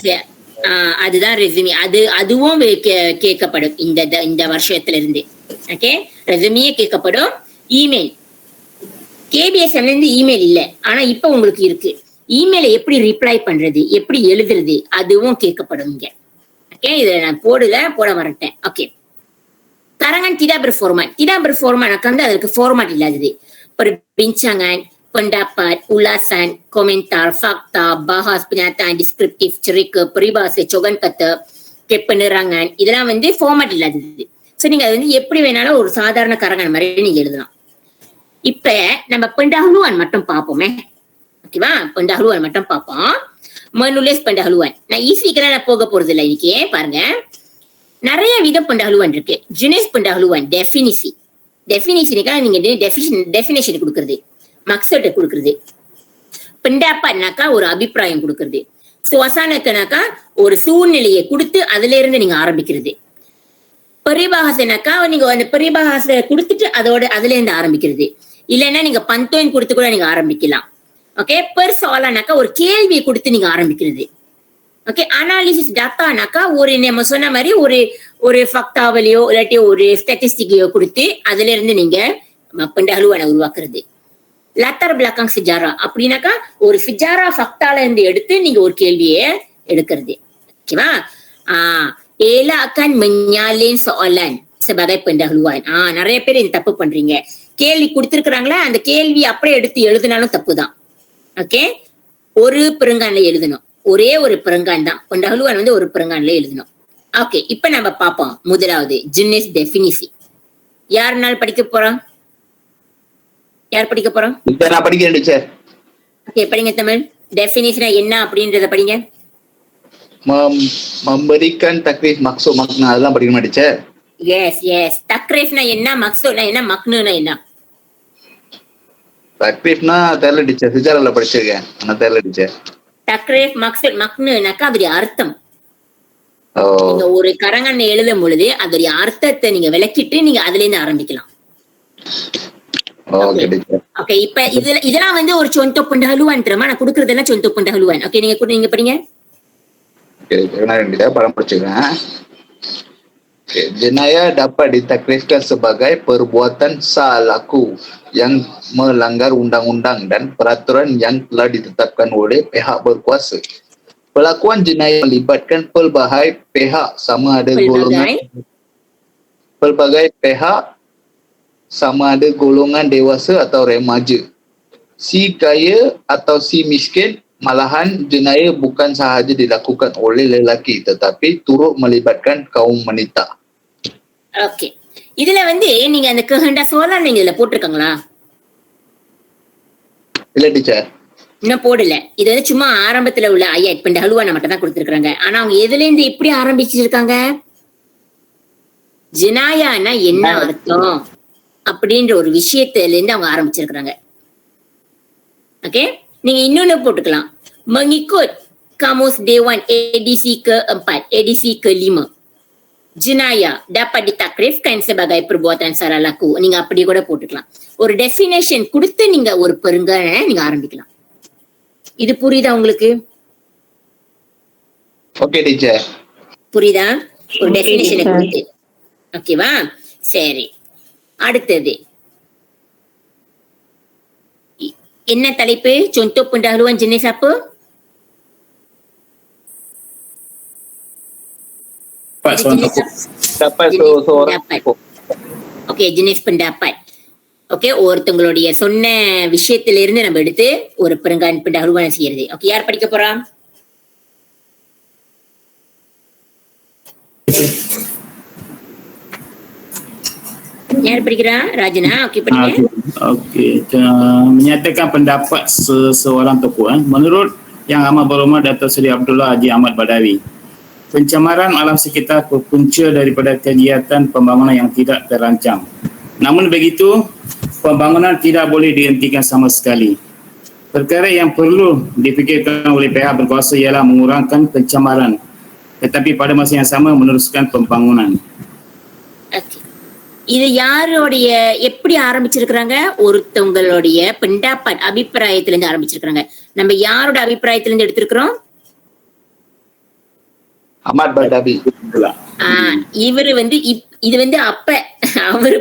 அதுதான் ரெசுமி. அதுவும் கேட்கப்படும் இந்த வருஷத்துல இருந்து. ஓகே, ரெசுமியே கேட்கப்படும். இமெயில், கேபிஎஸ்எம்ல இருந்து இமெயில் இல்ல, ஆனா இப்ப உங்களுக்கு இருக்கு. இமெயில எப்படி ரிப்ளை பண்றது, எப்படி எழுதுறது, அதுவும் கேட்கப்படும் இங்க. ஓகே, இதுல நான் போட வரட்டேன். Okay, karangan tidak berformat akan அதற்கு ஃபார்மாட் இல்லாதது. perbincangan, pendapat, ulasan, komentar, fakta, bahas, pernyataan, deskriptif, cerita, peribahasa, cogan kata, penerangan, இதெல்லாம் வந்து ஃபார்மாட் இல்லாதது. சோ நீங்க அது வந்து எப்படி வேணாலும் ஒரு சாதாரண கரங்கன் மாதிரி நீங்க எழுதலாம். இப்ப நம்ம pendahuluan மட்டும் பார்ப்போமே. ஓகேவா? pendahuluan மட்டும் பார்ப்போம். menulis pendahuluan. நான் ஈஸிக்கெல்லாம் நான் போக போறது இல்லை இன்னைக்கு. பாருங்க, நிறைய விதம் pendahuluan இருக்கு. jenis pendahuluan, டெஃபினிஷனுக்கா நீங்க டெஃபினேஷன் கொடுக்கறது, மக்சட்டை கொடுக்கறது. pendapatனாக்கா ஒரு அபிப்பிராயம் கொடுக்கறது. சுவாசனக்கனாக்கா ஒரு சூழ்நிலையை கொடுத்து அதுல இருந்து நீங்க ஆரம்பிக்கிறது. பரிபாகசனாக்கா நீங்க அந்த பரிபாகச கொடுத்துட்டு அதுல இருந்து ஆரம்பிக்கிறது. இல்லைன்னா நீங்க பந்தோயின் கொடுத்து கூட நீங்க ஆரம்பிக்கலாம். ஓகே, பெர்சாலானாக்கா ஒரு கேள்வியை கொடுத்து நீங்க ஆரம்பிக்கிறது. ஓகே, அனாலிசிஸ் டாட்டானாக்கா ஒரு நம்ம சொன்ன மாதிரி ஒரு ஃபக்டாவலையோ இல்லாட்டி ஒரு ஸ்டாட்டிஸ்டிக்கையோ கொடுத்து அதுல இருந்து நீங்க pendahuluan உருவாக்குறது. latar belakang sejarah அப்படின்னாக்கா ஒரு சிஜாரா ஃபக்டால இருந்து எடுத்து நீங்க ஒரு கேள்வியை எடுக்கிறது. ஓகேவா? Ella akan menyalin soalan sebagai pendahuluan. நிறைய பேர் இந்த தப்பு பண்றீங்க. கேள்வி கொடுத்திருக்கிறாங்களா, அந்த கேள்வி அப்படியே எடுத்து எழுதினாலும் தப்பு தான். ஓகே, ஒரு பெருங்கான்ல எழுதணும், ஒரே ஒரு பெருங்கான் தான். pendahuluan வந்து ஒரு பெருங்கான்ல எழுதணும். ஓகே, இப்ப நம்ம பார்ப்போம். முதலாவது jenis definisi. யாருனால படிக்க போறோம்? யார் படிக்க போறோம்? நான் படிக்கிறேன் டீச்சர். ஓகே, படிங்க தமிழ். டெஃபினிஷன் என்ன அப்படின்றத படிங்க. memberikan takrif maksud makna, அதெல்லாம் படிக்கணுமா டீச்சர்? எஸ். தக்ரீஃப்னா என்ன, மக்சூட்னா என்ன, மக்னுனா என்ன? தக்ரீஃப்னா தெரியல டீச்சர், சிஜாரால படிச்சிருக்கேன், ஆனா தெரியல டீச்சர். தக்ரீஃப், மக்சூட், மக்னுனாக்கா அதோடைய அர்த்தம். நீங்க ஒரு கரங்கண்ணை எழுதும் பொழுது அதோடைய அர்த்தத்தை நீங்க விளக்கிட்டு நீங்க அதுல இருந்து ஆரம்பிக்கலாம். ஓகே, இப்ப இதெல்லாம் வந்து ஒரு contoh pendahuluan terima, நான் கொடுக்கறதெல்லாம் contoh pendahuluan. ஓகே, நீங்க படிங்க. நான் படம் படிச்சிருக்கேன். Jenayah dapat ditakrifkan sebagai perbuatan sah laku yang melanggar undang-undang dan peraturan yang telah ditetapkan oleh pihak berkuasa. Pelakuan jenayah melibatkan pelbagai pihak sama ada golongan dewasa atau remaja, si kaya atau si miskin. Malahan jenayah bukan sahaja dilakukan oleh lelaki tetapi turut melibatkan kaum wanita. Okay, இதுல வந்து நீங்க அந்த கஹண்டா சோலான் நீங்க இதுல போட்டிருக்காங்களா? இல்ல teacher, இன்னும் போடல. இது வந்து சும்மா ஆரம்பத்துல உள்ள pendahuluan மட்டும் தான் கொடுத்திருக்காங்க. ஆனா அவங்க எதுல இருந்து எப்படி ஆரம்பிச்சிருக்காங்க, ஜினாயானா என்ன அர்த்தம் அப்படின்ற ஒரு விஷயத்துல இருந்து அவங்க ஆரம்பிச்சிருக்காங்க. ஓகே, நீங்க இன்னொன்னு போட்டுக்கலாம். Mengikut Kamus Dewan edisi ke-4, edisi ke-5, jenayah dapat ditakrifkan sebagai perbuatan salah laku. நீங்க அப்படி கூட போட்டுக்கலாம். ஒரு டெஃபினேஷன் கொடுத்து நீங்க ஒரு பெருங்கான நீங்க ஆரம்பிக்கலாம். இது புரியுதா உங்களுக்கு? ஓகே டீச்சர், புரியுதா? ஒரு டெஃபினேஷனை கொடுத்து. ஓகேவா? சரி, அடுத்தது என்ன தலைப்பு? Contoh pendahuluan jenis apa? Pak Jadi seorang jenis tokoh. Dapat jenis seorang pendapat. Okey, jenis pendapat. Okey, ஒருத்தங்களுடைய சொன்ன விஷயத்துல இருந்து நம்ம எடுத்து ஒரு pendahuluan செய்யறது. Okey, யார் படிக்க போறா? யார் படிக்கிறா? ராஜனா. Okey, படிங்க. Okey. Menyatakan pendapat seseorang tokoh. Menurut Yang Amat Berhormat Dato' Seri Abdullah Haji Ahmad Badawi, pencemaran alam sekitar berpunca daripada kegiatan pembangunan yang tidak terancang. Namun begitu, pembangunan tidak boleh dihentikan sama sekali. Perkara yang perlu dipikirkan oleh pihak berkuasa ialah mengurangkan pencemaran, tetapi pada masa yang sama meneruskan pembangunan. Okay. இது யாருடைய எப்படி ஆரம்பிச்சிருக்கிறாங்க? ஒருத்தவங்களுடைய pendapat அபிப்பிராயத்துல இருந்து ஆரம்பிச்சிருக்கிறாங்க. நம்ம யாரோட அபிப்பிராயத்துல இருந்து எடுத்திருக்கிறோம்? Ahmad Badawi. இவரு வந்து இது வந்து அப்ப அவரு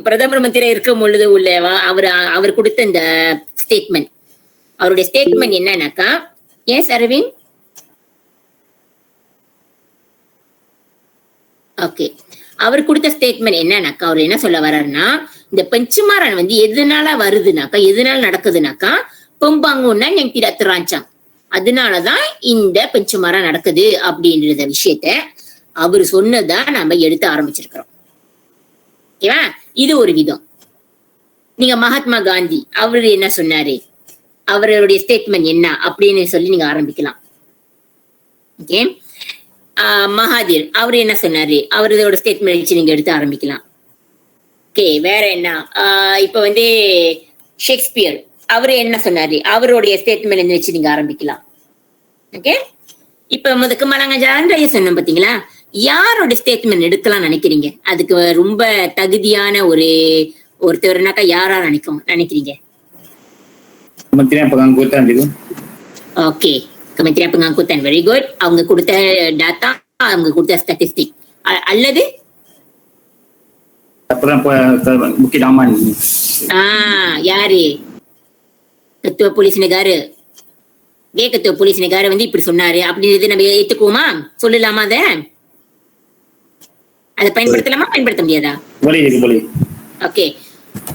பிரதமர் மந்திரியா இருக்கும் பொழுது உள்ளவா அவர் கொடுத்த இந்த ஸ்டேட்மெண்ட். அவருடைய ஸ்டேட்மெண்ட் என்னன்னாக்கா, எஸ் அரவிந்த், ஓகே, அவர் கொடுத்த ஸ்டேட்மெண்ட் என்னன்னாக்கா, அவர் என்ன சொல்ல வர்றாருன்னா, இந்த pencemaran வந்து எதனால வருதுனாக்கா, எதனால நடக்குதுனாக்கா, pembangunan yang tidak terancang, அதனாலதான் இந்த pencemaran நடக்குது அப்படின்றத விஷயத்த அவர் சொன்னதா நம்ம எடுத்து ஆரம்பிச்சிருக்கிறோம். ஓகேவா? இது ஒரு விதம். நீங்க மகாத்மா காந்தி அவரு என்ன சொன்னாரு, அவருடைய ஸ்டேட்மெண்ட் என்ன அப்படின்னு சொல்லி நீங்க ஆரம்பிக்கலாம். ஓகே, மகாதீர் அவரு என்ன சொன்னாரு, அவரோட ஸ்டேட்மெண்ட் வச்சு நீங்க எடுத்து ஆரம்பிக்கலாம். ஓகே, வேற என்ன? இப்ப வந்து ஷேக்ஸ்பியர் அவரு என்ன சொன்னாரு, அவருடைய ஸ்டேட்மெண்ட் வச்சு நீங்க ஆரம்பிக்கலாம். ஓகே, இப்ப முதக்கு மலங்கஜான் சொன்னோம் பாத்தீங்களா, யாரோட ஸ்டேட்மெண்ட் எடுக்கலாம் நினைக்கிறீங்க? அதுக்கு ரொம்ப தகுதியான ஒருத்தர்னாக்கா யாரா நினைக்கிறீங்க? Kementerian Pengangkutan itu. Okay, Kementerian Pengangkutan, very good. அவங்க கொடுத்த data, அவங்க கொடுத்த statistik. அல்லது Bukit Aman. யாரு? Ketua Polis Negara. Ketua Polis Negara வந்து இப்படி சொன்னாரு அப்படின்றது நம்ம ஏத்துக்குவோமா? சொல்லலாமா? அதை பயன்படுத்தலாமா, பயன்படுத்த முடியாதா? Boleh. Okay,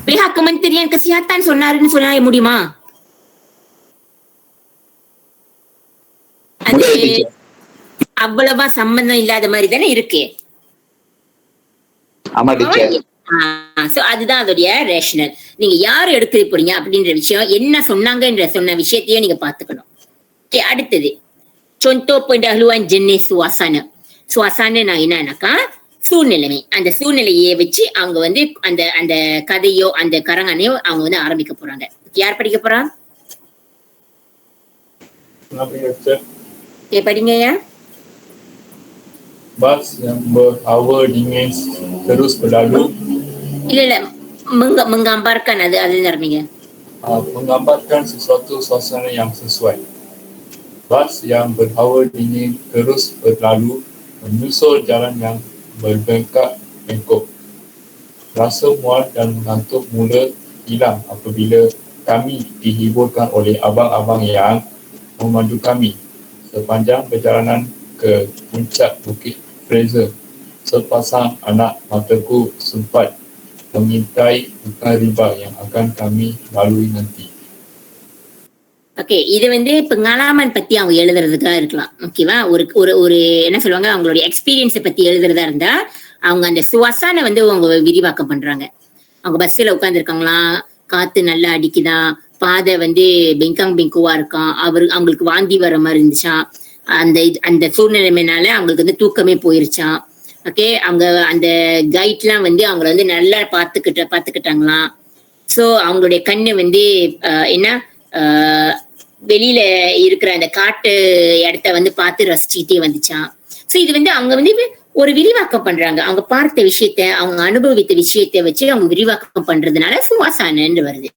pihak Kementerian Kesihatan சொன்னாருன்னு சொல்ல முடியுமா? அது அவ்வளவா சம்பந்தம் இல்லாத மாதிரி தானே இருக்கு. சோ அதுதான் அதோடைய ரேஷனல். நீங்க யாரு எடுக்க போறீங்க அப்படின்ற விஷயம், என்ன சொன்னாங்கன்ற சொன்ன விஷயத்தையும் நீங்க பாத்துக்கணும். ஓகே, அடுத்தது contoh pendahuluan jenis suasana. சுவாசானா என்னன்னாக்கா சூழ்நிலைமை. அந்த சூழ்நிலையை வச்சு அவங்க வந்து அந்த கதையோ அந்த கரங்கனையோ அவங்க வந்து ஆரம்பிக்க போறாங்க. யார் படிக்க போறா? படிங்க ya. Bas yang berhawa dingin terus berlalu. இல்ல menggambarkan அது நீங்க menggambarkan sesuatu suasana yang sesuai. Bas yang berhawa dingin terus berlalu menyusul jalan yang berbengkak-bengkok. Rasa mual dan mengantuk mula hilang apabila kami dihiburkan oleh abang-abang yang memandu kami sepanjang perjalanan ke puncak Bukit Fraser. Sepasang anak mataku sempat mengintai hutan riba yang akan kami lalui nanti. Okay, இது வந்து pengalaman பத்தி அவங்க எழுதுறதுக்கா இருக்கலாம். ஓகேவா? ஒரு என்ன சொல்லுவாங்க, அவங்களுடைய எக்ஸ்பீரியன்ஸை பத்தி எழுதுறதா இருந்தா அவங்க அந்த சுவாசான வந்து அவங்க விரிவாக்கம் பண்றாங்க. அவங்க பஸ்ல உட்கார்ந்துருக்காங்களாம், காத்து நல்லா அடிக்குதான், பாதை வந்து பெங்குவா இருக்கான், அவங்களுக்கு வாந்தி வர மாதிரி இருந்துச்சான், அந்த சூழ்நிலைமைனால அவங்களுக்கு வந்து தூக்கமே போயிருச்சான். ஓகே, அவங்க அந்த கைட்லாம் வந்து அவங்கள வந்து நல்லா பாத்துக்கிட்டாங்களாம். சோ அவங்களுடைய கண்ணு வந்து என்ன வெளியில இருக்கிற அந்த காட்டு இடத்த வந்து பார்த்து ரசிச்சுக்கிட்டே வந்துச்சான். சோ இது வந்து அவங்க வந்து ஒரு விரிவாக்கம் பண்றாங்க. அவங்க பார்த்த விஷயத்த, அவங்க அனுபவித்த விஷயத்த வச்சு அவங்க விரிவாக்கம் பண்றதுனால சுவாசானன்னு வருது.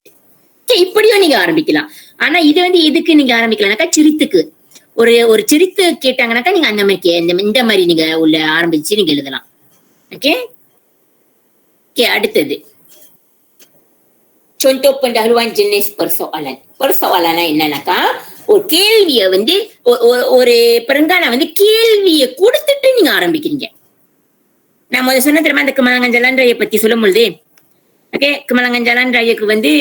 இப்படியும் நீங்க ஆரம்பிக்கலாம். ஆனா இது வந்து எதுக்கு நீங்க ஆரம்பிக்கலாம்னாக்கா, சிரித்துக்கு ஒரு சிரித்து கேட்டாங்கன்னாக்கா நீங்க அந்த மாதிரி இந்த மாதிரி நீங்க உள்ள ஆரம்பிச்சு நீங்க எழுதலாம். ஓகே, அடுத்தது contoh pendahuluan jenis persoalan. Persoalan என்னன்னாக்கா ஒரு கேள்வியை வந்து ஒரு பெருங்கான வந்து கேள்வியை கொடுத்துட்டு நீங்க ஆரம்பிக்கிறீங்க. நான் முதல்ல சொன்ன தெரியுமா அந்த Kemalangan Jalan Raya பத்தி சொல்லும் பொழுது, ஓகே, Kemalangan Jalan Rayaku வந்து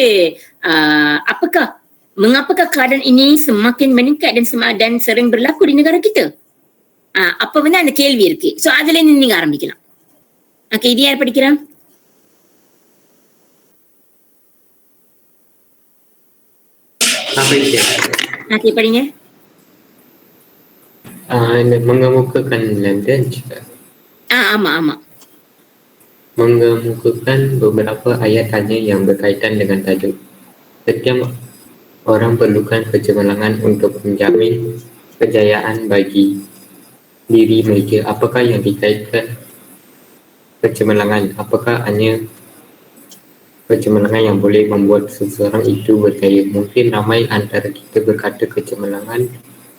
mengapakah keadaan ini semakin meningkat dan sering berlaku di negara kita? அப்ப வந்து அந்த கேள்வி இருக்கு. சோ அதுல இருந்து நீங்க ஆரம்பிக்கலாம். ஓகே, இது யார் படிக்கிறா? ஓகே, படிங்க. Mengemukakan London juga. ஆமா. Mengemukakan beberapa ayat-ayat yang berkaitan dengan tajuk. Setiap orang perlukan kecemerlangan untuk menjamin kejayaan bagi diri mereka. Apakah yang dikaitkan kecemerlangan? Apakah hanya kecemerlangan yang boleh membuat seseorang itu berjaya? Mungkin ramai antara kita berkata kecemerlangan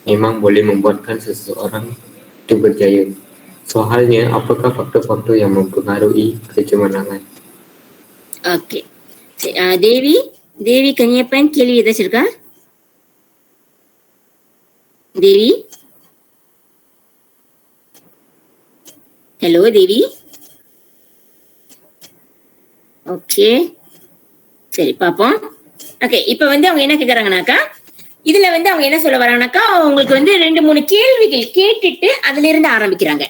memang boleh membuatkan seseorang itu berjaya. Soalnya, apakah faktor-faktor yang mempengaruhi kecemerlangan? Okay, Devi Kanniappan கேள்வி ஏதாச்சும் இருக்கா? தேவி, hello தேவி. Okay, சரி பாப்போம். Okay, இப்ப வந்து அவங்க என்ன கேக்குறாங்கனாக்கா, இதுல வந்து அவங்க என்ன சொல்ல வராங்கனாக்கா, அவங்களுக்கு வந்து 2-3 கேள்விகள் கேட்டுட்டு அதுல இருந்து ஆரம்பிக்கிறாங்க.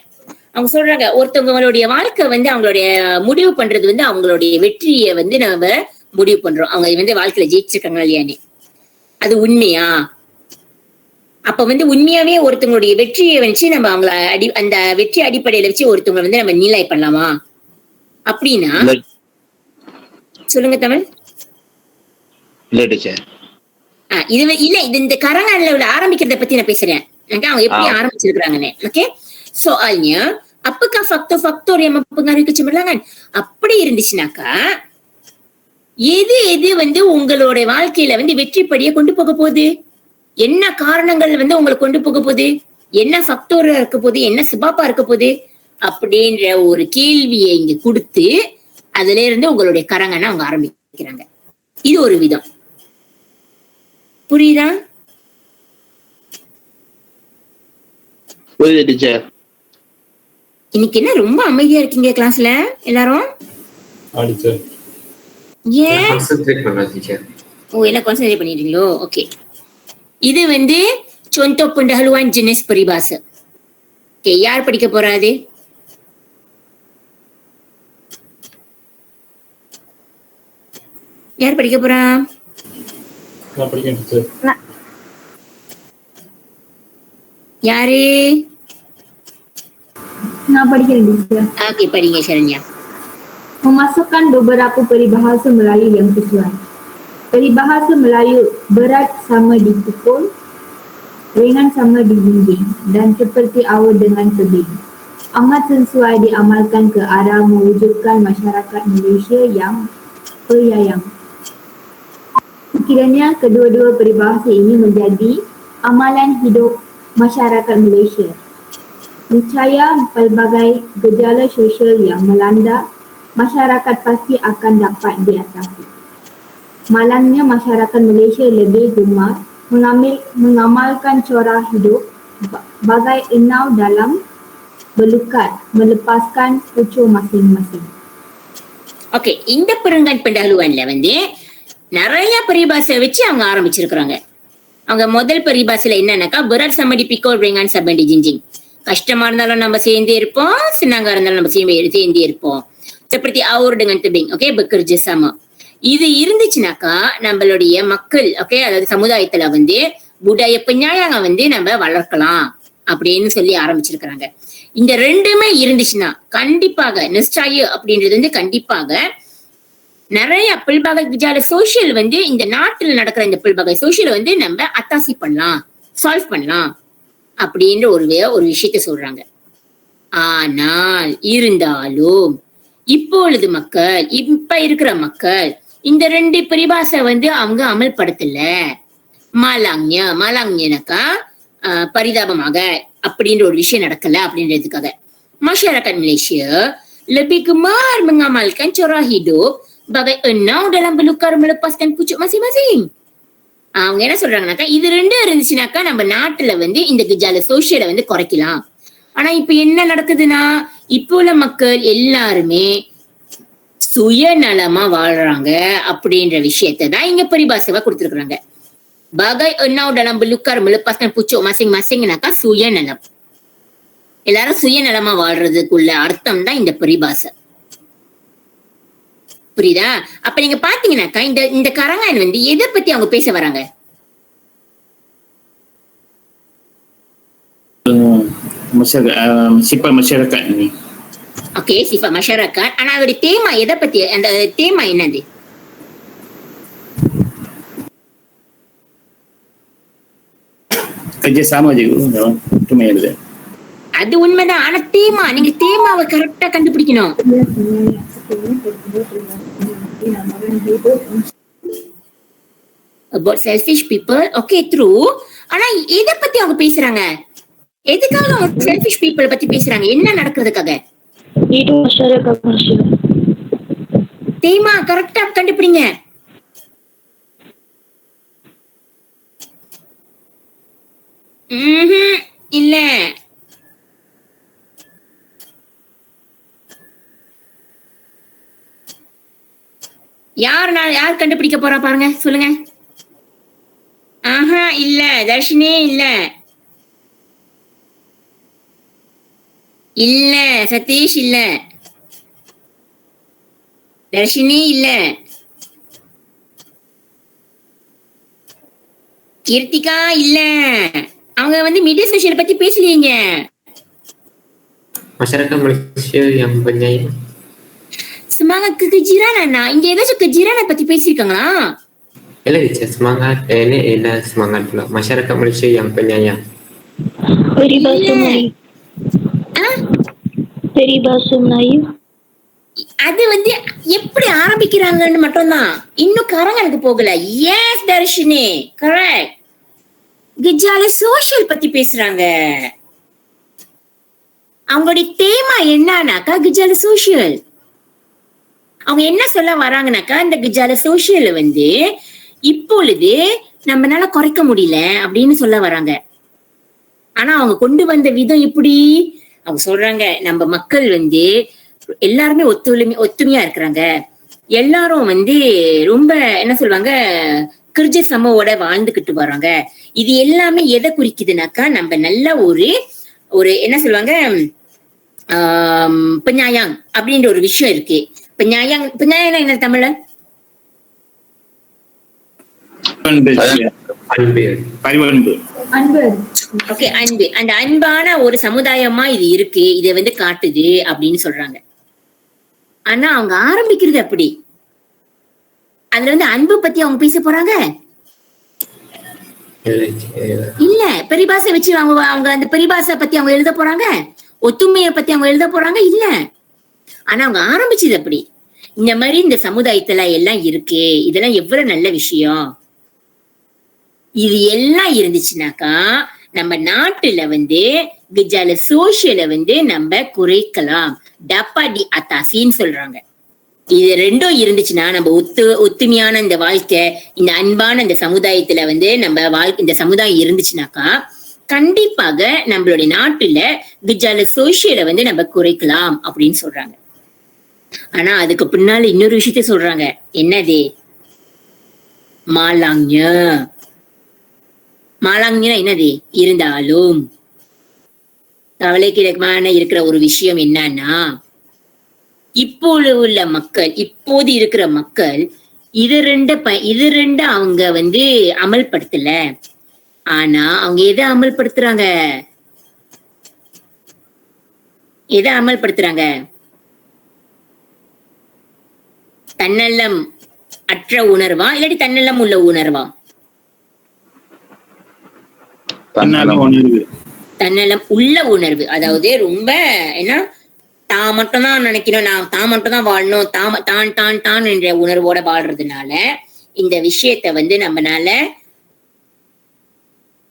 அவங்க சொல்றாங்க, ஒருத்தவங்களுடைய வாழ்க்கை வந்து அவங்களுடைய முடிவு பண்றது வந்து அவங்களுடைய வெற்றியை வந்து நம்ம முடிவு பண்றோம். அவங்க வந்து வாழ்க்கையில ஜெயிச்சிருக்காங்க இல்லையானே, அது உண்மையா? அப்ப வந்து உண்மையாவே ஒருத்தவங்களுடைய வெற்றியை வச்சு நம்ம அவங்கள அந்த வெற்றி அடிப்படையில வச்சு ஒருத்தவங்களை வந்து நம்ம நிலை பண்ணலாமா அப்படின்னா? சொல்லுங்க தமிழ். இது இல்ல, இது இந்த கரங்கால ஆரம்பிக்கிறத பத்தி நான் பேசுறேன். அவங்க எப்படி ஆரம்பிச்சிருக்காங்கன்னு. Okay, soalnya apakah faktor-faktor yang mempengaruhi kecemerlangan? அப்படி இருந்துச்சுனாக்கா எது வந்து உங்களோட வாழ்க்கையில வந்து வெற்றி படிய கொண்டு போக போகுது? என்ன காரணங்கள் வந்து உங்களை கொண்டு போக போகுது? என்ன ஃபக்டர் இருக்க போகுது? என்ன சிபாப்பா இருக்க போகுது? அப்படின்ற ஒரு கேள்வியை இங்க கொடுத்து அதுல இருந்து உங்களுடைய கரங்கன்னு அவங்க ஆரம்பிக்கிறாங்க. இது ஒரு விதம். புரியுதா? இன்னைக்கு என்ன ரொம்ப அமைதியா இருக்கீங்க கிளாஸ்ல எல்லாரும்? ஏன்? எல்லாம் கான்சென்ட்ரேட் பண்ணிட்டீங்களோ? ஓகே, இது வந்து contoh pendahuluan jenis peribahasa. Okay, யார் படிக்க போறாது? யார் படிக்க போறா? நான் படிக்கிறேன் டீச்சர். யாரு? நான் படிக்கிறேன் டீச்சர். ஓகே, படிங்க Saranya. Memasukkan beberapa peribahasa Melayu yang sesuai. Peribahasa Melayu berat sama dipukul, ringan sama dijinjing dan seperti awal dengan tebing. Amat sesuai diamalkan ke arah mewujudkan masyarakat Malaysia yang penyayang. Kiranya kedua-dua peribahasa ini menjadi amalan hidup masyarakat Malaysia. Niscaya pelbagai gejala sosial yang melanda masyarakat pasti akan dapat diatasi. Malangnya masyarakat Malaysia lebih gemar mengamalkan cara hidup bagai enau dalam berlukat melepaskan pucuk masing-masing. Okay, இந்த பெருங்கான் pendahuluanல வந்து நிறைய பரிபாசை வச்சு அவங்க ஆரம்பிச்சிருக்கிறாங்க. அவங்க முதல் பரிபாசையில என்னன்னாக்கா, berat sama dipikul, ringan sama dijinjing. கஷ்டமா இருந்தாலும் நம்ம சேர்ந்தே இருப்போம், சின்னங்கா இருந்தாலும் நம்ம சேர்ந்தே இருப்போம். seperti aur dengan tebing. Okay, bekerja sama. இது இருந்துச்சுனாக்கா நம்மளுடைய மக்கள், ஓகே, அதாவது சமுதாயத்துல வந்து budaya penyayangan வந்து நம்ம வளர்க்கலாம் அப்படின்னு சொல்லி ஆரம்பிச்சிருக்கிறாங்க. இந்த ரெண்டுமே இருந்துச்சுன்னா கண்டிப்பாக நிச்சய அப்படின்றது வந்து கண்டிப்பாக நிறைய பில்பகை விஜால சோசியல் வந்து இந்த நாட்டில் நடக்கிற இந்த பில்பகை சோசியல் வந்து நம்ம அத்தாசி பண்ணலாம், சால்வ் பண்ணலாம் அப்படின்ற ஒரு விஷயத்த சொல்றாங்க. ஆனால் இருந்தாலும் இப்பொழுது இப்ப இருக்கிற மக்கள் இந்த ரெண்டு பரிபாசை வந்து அவங்க அமல்படுத்தல. மாலாங்யனாக்கா பரிதாபமாக அப்படின்ற ஒரு விஷயம் நடக்கல அப்படின்றதுக்காக masyarakat Malaysia lebih gemar mengamalkan cara hidup bagai enau dalam belukar melepaskan pucuk masing-masing. அவங்க என்ன சொல்றாங்கனாக்கா இது ரெண்டும் இருந்துச்சுனாக்கா நம்ம நாட்டுல வந்து இந்த கெஜால சோசியலை வந்து குறைக்கலாம். ஆனா இப்ப என்ன நடக்குதுன்னா இப்போ உள்ள மக்கள் எல்லாருமே சுயநலமா வாழ்றாங்க அப்படின்ற விஷயத்தை தான் இங்க பரிபாசவா கொடுத்திருக்காங்க. bagai enau dalam belukar melepaskan pucuk masing-masingனாக்கா சுயநலம். எல்லாரும் சுயநலமா வாழ்றதுக்குள்ள அர்த்தம் தான் இந்த பரிபாசை. புரியுதா? அப்ப நீங்க பாத்தீங்கன்னாக்கா இந்த கரங்கான் வந்து எதை பத்தி அவங்க பேச வராங்க? sifat masyarakat ini. Okey, sifat masyarakat. ஆனா அதோட தேமா எதை பத்தி? அந்த தேமா என்னது? Kerjasama juga. Itu ada. அது உண்மைதான். ஆனா தேமா, நீங்க தேமாவை கரெக்டா கண்டுபிடிக்கணும். About selfish people, okay, true. ஆனா எதை பத்தி அவங்க பேசுறாங்க? எதுக்காக அவங்க selfish people பத்தி பேசுறாங்க? என்ன நடக்கிறதுக்காக? Itu masyarakat manusia. தேமா கரெக்டா கண்டுபிடிங்க. இல்ல. யார் கண்டுபிடிக்க போறா பாருங்க, சொல்லுங்க. ஆஹா, இல்ல. தர்ஷினி இல்ல. இல்ல. சதீஷ் இல்ல. தர்ஷினி இல்ல. கீர்த்திகா இல்ல. அவங்க வந்து மீடியா சோசியல் பத்தி பேசலீங்க. Masyarakat Malaysia yang penyayang. Semangat kekejiran. Iங்க ஏதாச்சும் kejiran பத்தி பேசிருக்காங்களா? Ialah teacher, semangat ini ialah semangat pula. Masyarakat Malaysia yang penyayang. Peribahasa Melayu. Peribahasa Melayu. அது வந்து எப்படி ஆரம்பிக்கிறாங்கன்னு மட்டும்தான். இன்னும் கரங்களுக்கு போகல. Yes Dharshini, correct. கெஜால சோசியல் பத்தி பேசுறாங்க. அவங்களுடைய தேமா என்னன்னாக்கா கெஜால சோசியல். அவங்க என்ன சொல்ல வராங்கனாக்கா இந்த கெஜால சோசியல் வந்து இப்பொழுது நம்மளால குறைக்க முடியல அப்படின்னு சொல்ல வராங்க. ஆனா அவங்க கொண்டு வந்த விதம் எப்படி? அவங்க சொல்றாங்க நம்ம மக்கள் வந்து எல்லாருமே ஒத்துமையா இருக்கிறாங்க. எல்லாரும் வந்து ரொம்ப என்ன சொல்லுவாங்க, கிருஜ சமவோட வாழ்ந்துகிட்டு வராங்க. இது எல்லாமே எதை குறிக்குதுனாக்கா நம்ம நல்ல ஒரு என்ன சொல்லுவாங்க, பெஞ்ஞாயாங் அப்படின்ற ஒரு விஷயம் இருக்கு. பெஞ்ஞாயாங் என்ன தமிழ்ல? ஓகே, அன்பு. அந்த அன்பான ஒரு சமுதாயமா இது இருக்கு, இதை வந்து காட்டுது அப்படின்னு சொல்றாங்க. ஆனா அவங்க ஆரம்பிக்கிறது அப்படி. அதுல வந்து அன்பு பத்தி அவங்க பேச போறாங்க இல்ல. பெரிபாசை வச்சு அவங்க அந்த பெரிபாசை பத்தி அவங்க எழுத போறாங்க, ஒத்துமையை பத்தி அவங்க எழுத போறாங்க இல்ல. ஆனா அவங்க ஆரம்பிச்சது அப்படி. இந்த மாதிரி இந்த சமுதாயத்துல எல்லாம் இருக்கு, இதெல்லாம் எவ்வளவு நல்ல விஷயம். இது எல்லாம் இருந்துச்சுனாக்கா நம்ம நாட்டுல வந்து கெஜால சோசியலை வந்து நம்ம குறைக்கலாம். டப்பா டி அத்தாசின்னு சொல்றாங்க. இது ரெண்டும் இருந்துச்சுன்னா நம்ம ஒத்துமையான இந்த வாழ்க்கை, இந்த அன்பான இந்த சமுதாயத்துல வந்து நம்ம இந்த சமுதாயம் இருந்துச்சுனாக்கா கண்டிப்பாக நம்மளுடைய நாட்டுல கெஜால சோசியலை வந்து நம்ம குறைக்கலாம் அப்படின்னு சொல்றாங்க. ஆனா அதுக்கு பின்னால இன்னொரு விஷயத்த சொல்றாங்க. என்னது? மாலாங்னா என்னது? இருந்தாலும் கவலைக்கிடமான இருக்கிற ஒரு விஷயம் என்னன்னா, இப்போது இருக்கிற மக்கள் இது ரெண்டு அவங்க வந்து அமல்படுத்தல. ஆனா அவங்க எதை அமல்படுத்துறாங்க? தன்னலம் அற்ற உணர்வா இல்லாட்டி தன்னலம் உள்ள உணர்வா? தன்னலம் உள்ள உணர்வு. அதாவது ரொம்ப என்ன, தான் மட்டும் தான் நினைக்கணும், நான் தான் மட்டும் தான் வாழணும், தான் என்ற உணர்வோட வாழ்றதுனால இந்த விஷயத்த வந்து நம்மனால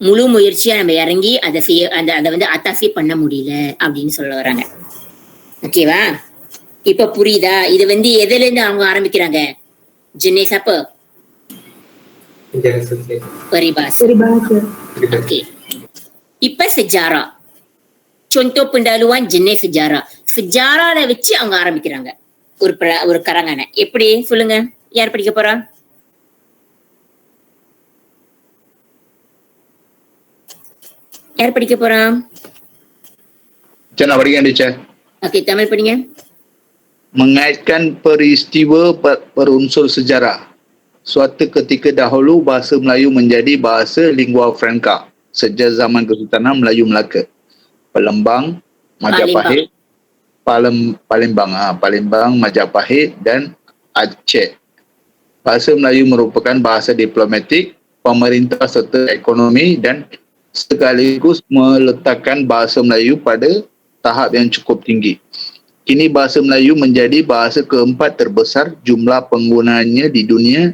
முழு முயற்சியா நம்ம இறங்கி அதை வந்து அத்தாசி பண்ண முடியல அப்படின்னு சொல்ல வராங்க. ஓகேவா? இப்ப புரியுதா? இது வந்து எதுல இருந்து அவங்க ஆரம்பிக்கிறாங்க? jenis apa? Jangan selesai. Peribahasa. Peribahasa. Okey. இப்ப sejarah. Contoh pendahuluan jenis sejarah. Sejarah வச்சு அவங்க ஆரம்பிக்கிறாங்க ஒரு கரங்கனை. எப்படி சொல்லுங்க? யார் படிக்க போறா? யார் படிக்க போறா? Macam nak berikan teacher? Okey, Tamil படிங்க. Mengaitkan peristiwa berunsur sejarah. Suatu ketika dahulu bahasa Melayu menjadi bahasa lingua franca sejak zaman Kesultanan Melayu Melaka. Palembang, Majapahit, Palembang, Majapahit dan Aceh. Bahasa Melayu merupakan bahasa diplomatik, pemerintah serta ekonomi dan sekaligus meletakkan bahasa Melayu pada tahap yang cukup tinggi. Kini bahasa Melayu menjadi bahasa keempat terbesar jumlah penggunaannya di dunia.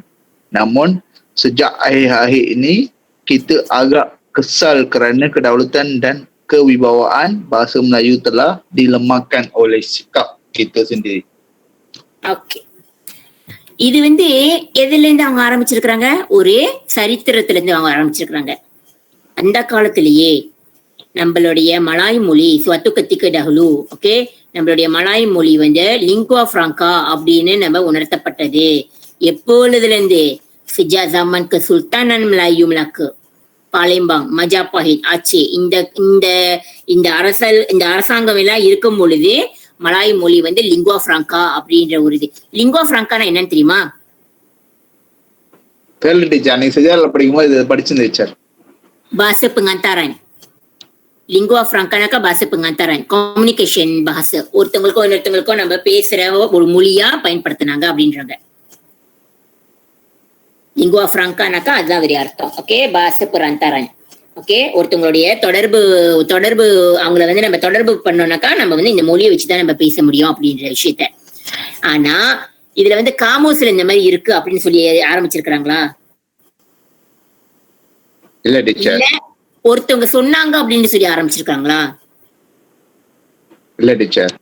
Namun, sejak akhir-akhir ini, kita agak kesal kerana kedaulatan dan kewibawaan bahasa Melayu telah dilemahkan oleh sikap kita sendiri. Okay. இது வந்து எதுல இருந்து அவங்க ஆரம்பிச்சிருக்கிறாங்க? ஒரு சரித்திரத்துல இருந்து அவங்க ஆரம்பிச்சிருக்கிறாங்க. அந்த காலத்திலேயே நம்மளுடைய மலாய் மொழி suatu ketika dahulu, ஓகே, நம்மளுடைய மலாய் மொழி வந்து லிங்குவா பிராங்கா அப்படின்னு நம்ம உணர்த்தப்பட்டது. எப்பொழுதுல இருந்து? sejak zaman Kesultanan Melayu Melaka, பாலிம்பாங், மஜாபாஹித், ஆச்சே, இந்த அரசாங்கம் எல்லாம் இருக்கும் பொழுது மலாய் மொழி வந்து லிங்குவா பிராங்கா அப்படின்ற ஒரு இது. லிங்குவா பிராங்கானா என்னன்னு தெரியுமா? தெரியல டீச்சர், நீங்க செஜாரில் படிக்கும்போது இது படிச்சிருந்த டீச்சர். bahasa pengantaran. Lingua franca-னாக்கா bahasa pengantaran, communication bahasa. ஒருத்தவங்களுக்கோ இன்னொருத்தவங்களுக்கோ நம்ம பேசுற ஒரு மொழியா பயன்படுத்தினாங்க அப்படின்றாங்க. லிங்குவா பிராங்கானாக்கா அதுதான் ஒரு அர்த்தம். Okay, bahasa perantaran. ஓகே, ஒருத்தவங்களுடைய தொடர்பு அவங்கள வந்து நம்ம தொடர்பு பண்ணோம்னாக்கா நம்ம வந்து இந்த மொழியை வச்சுதான் நம்ம பேச முடியும் அப்படின்ற விஷயத்த. ஆனா இதுல வந்து காமோஸ்ல இந்த மாதிரி இருக்கு அப்படின்னு சொல்லி ஆரம்பிச்சிருக்கிறாங்களா? இல்ல டீச்சர். ஒருத்தவங்க சொன்னாங்க அப்படின்னு சொல்லி ஆரம்பிச்சிருக்காங்களா? இல்ல டீச்சர்.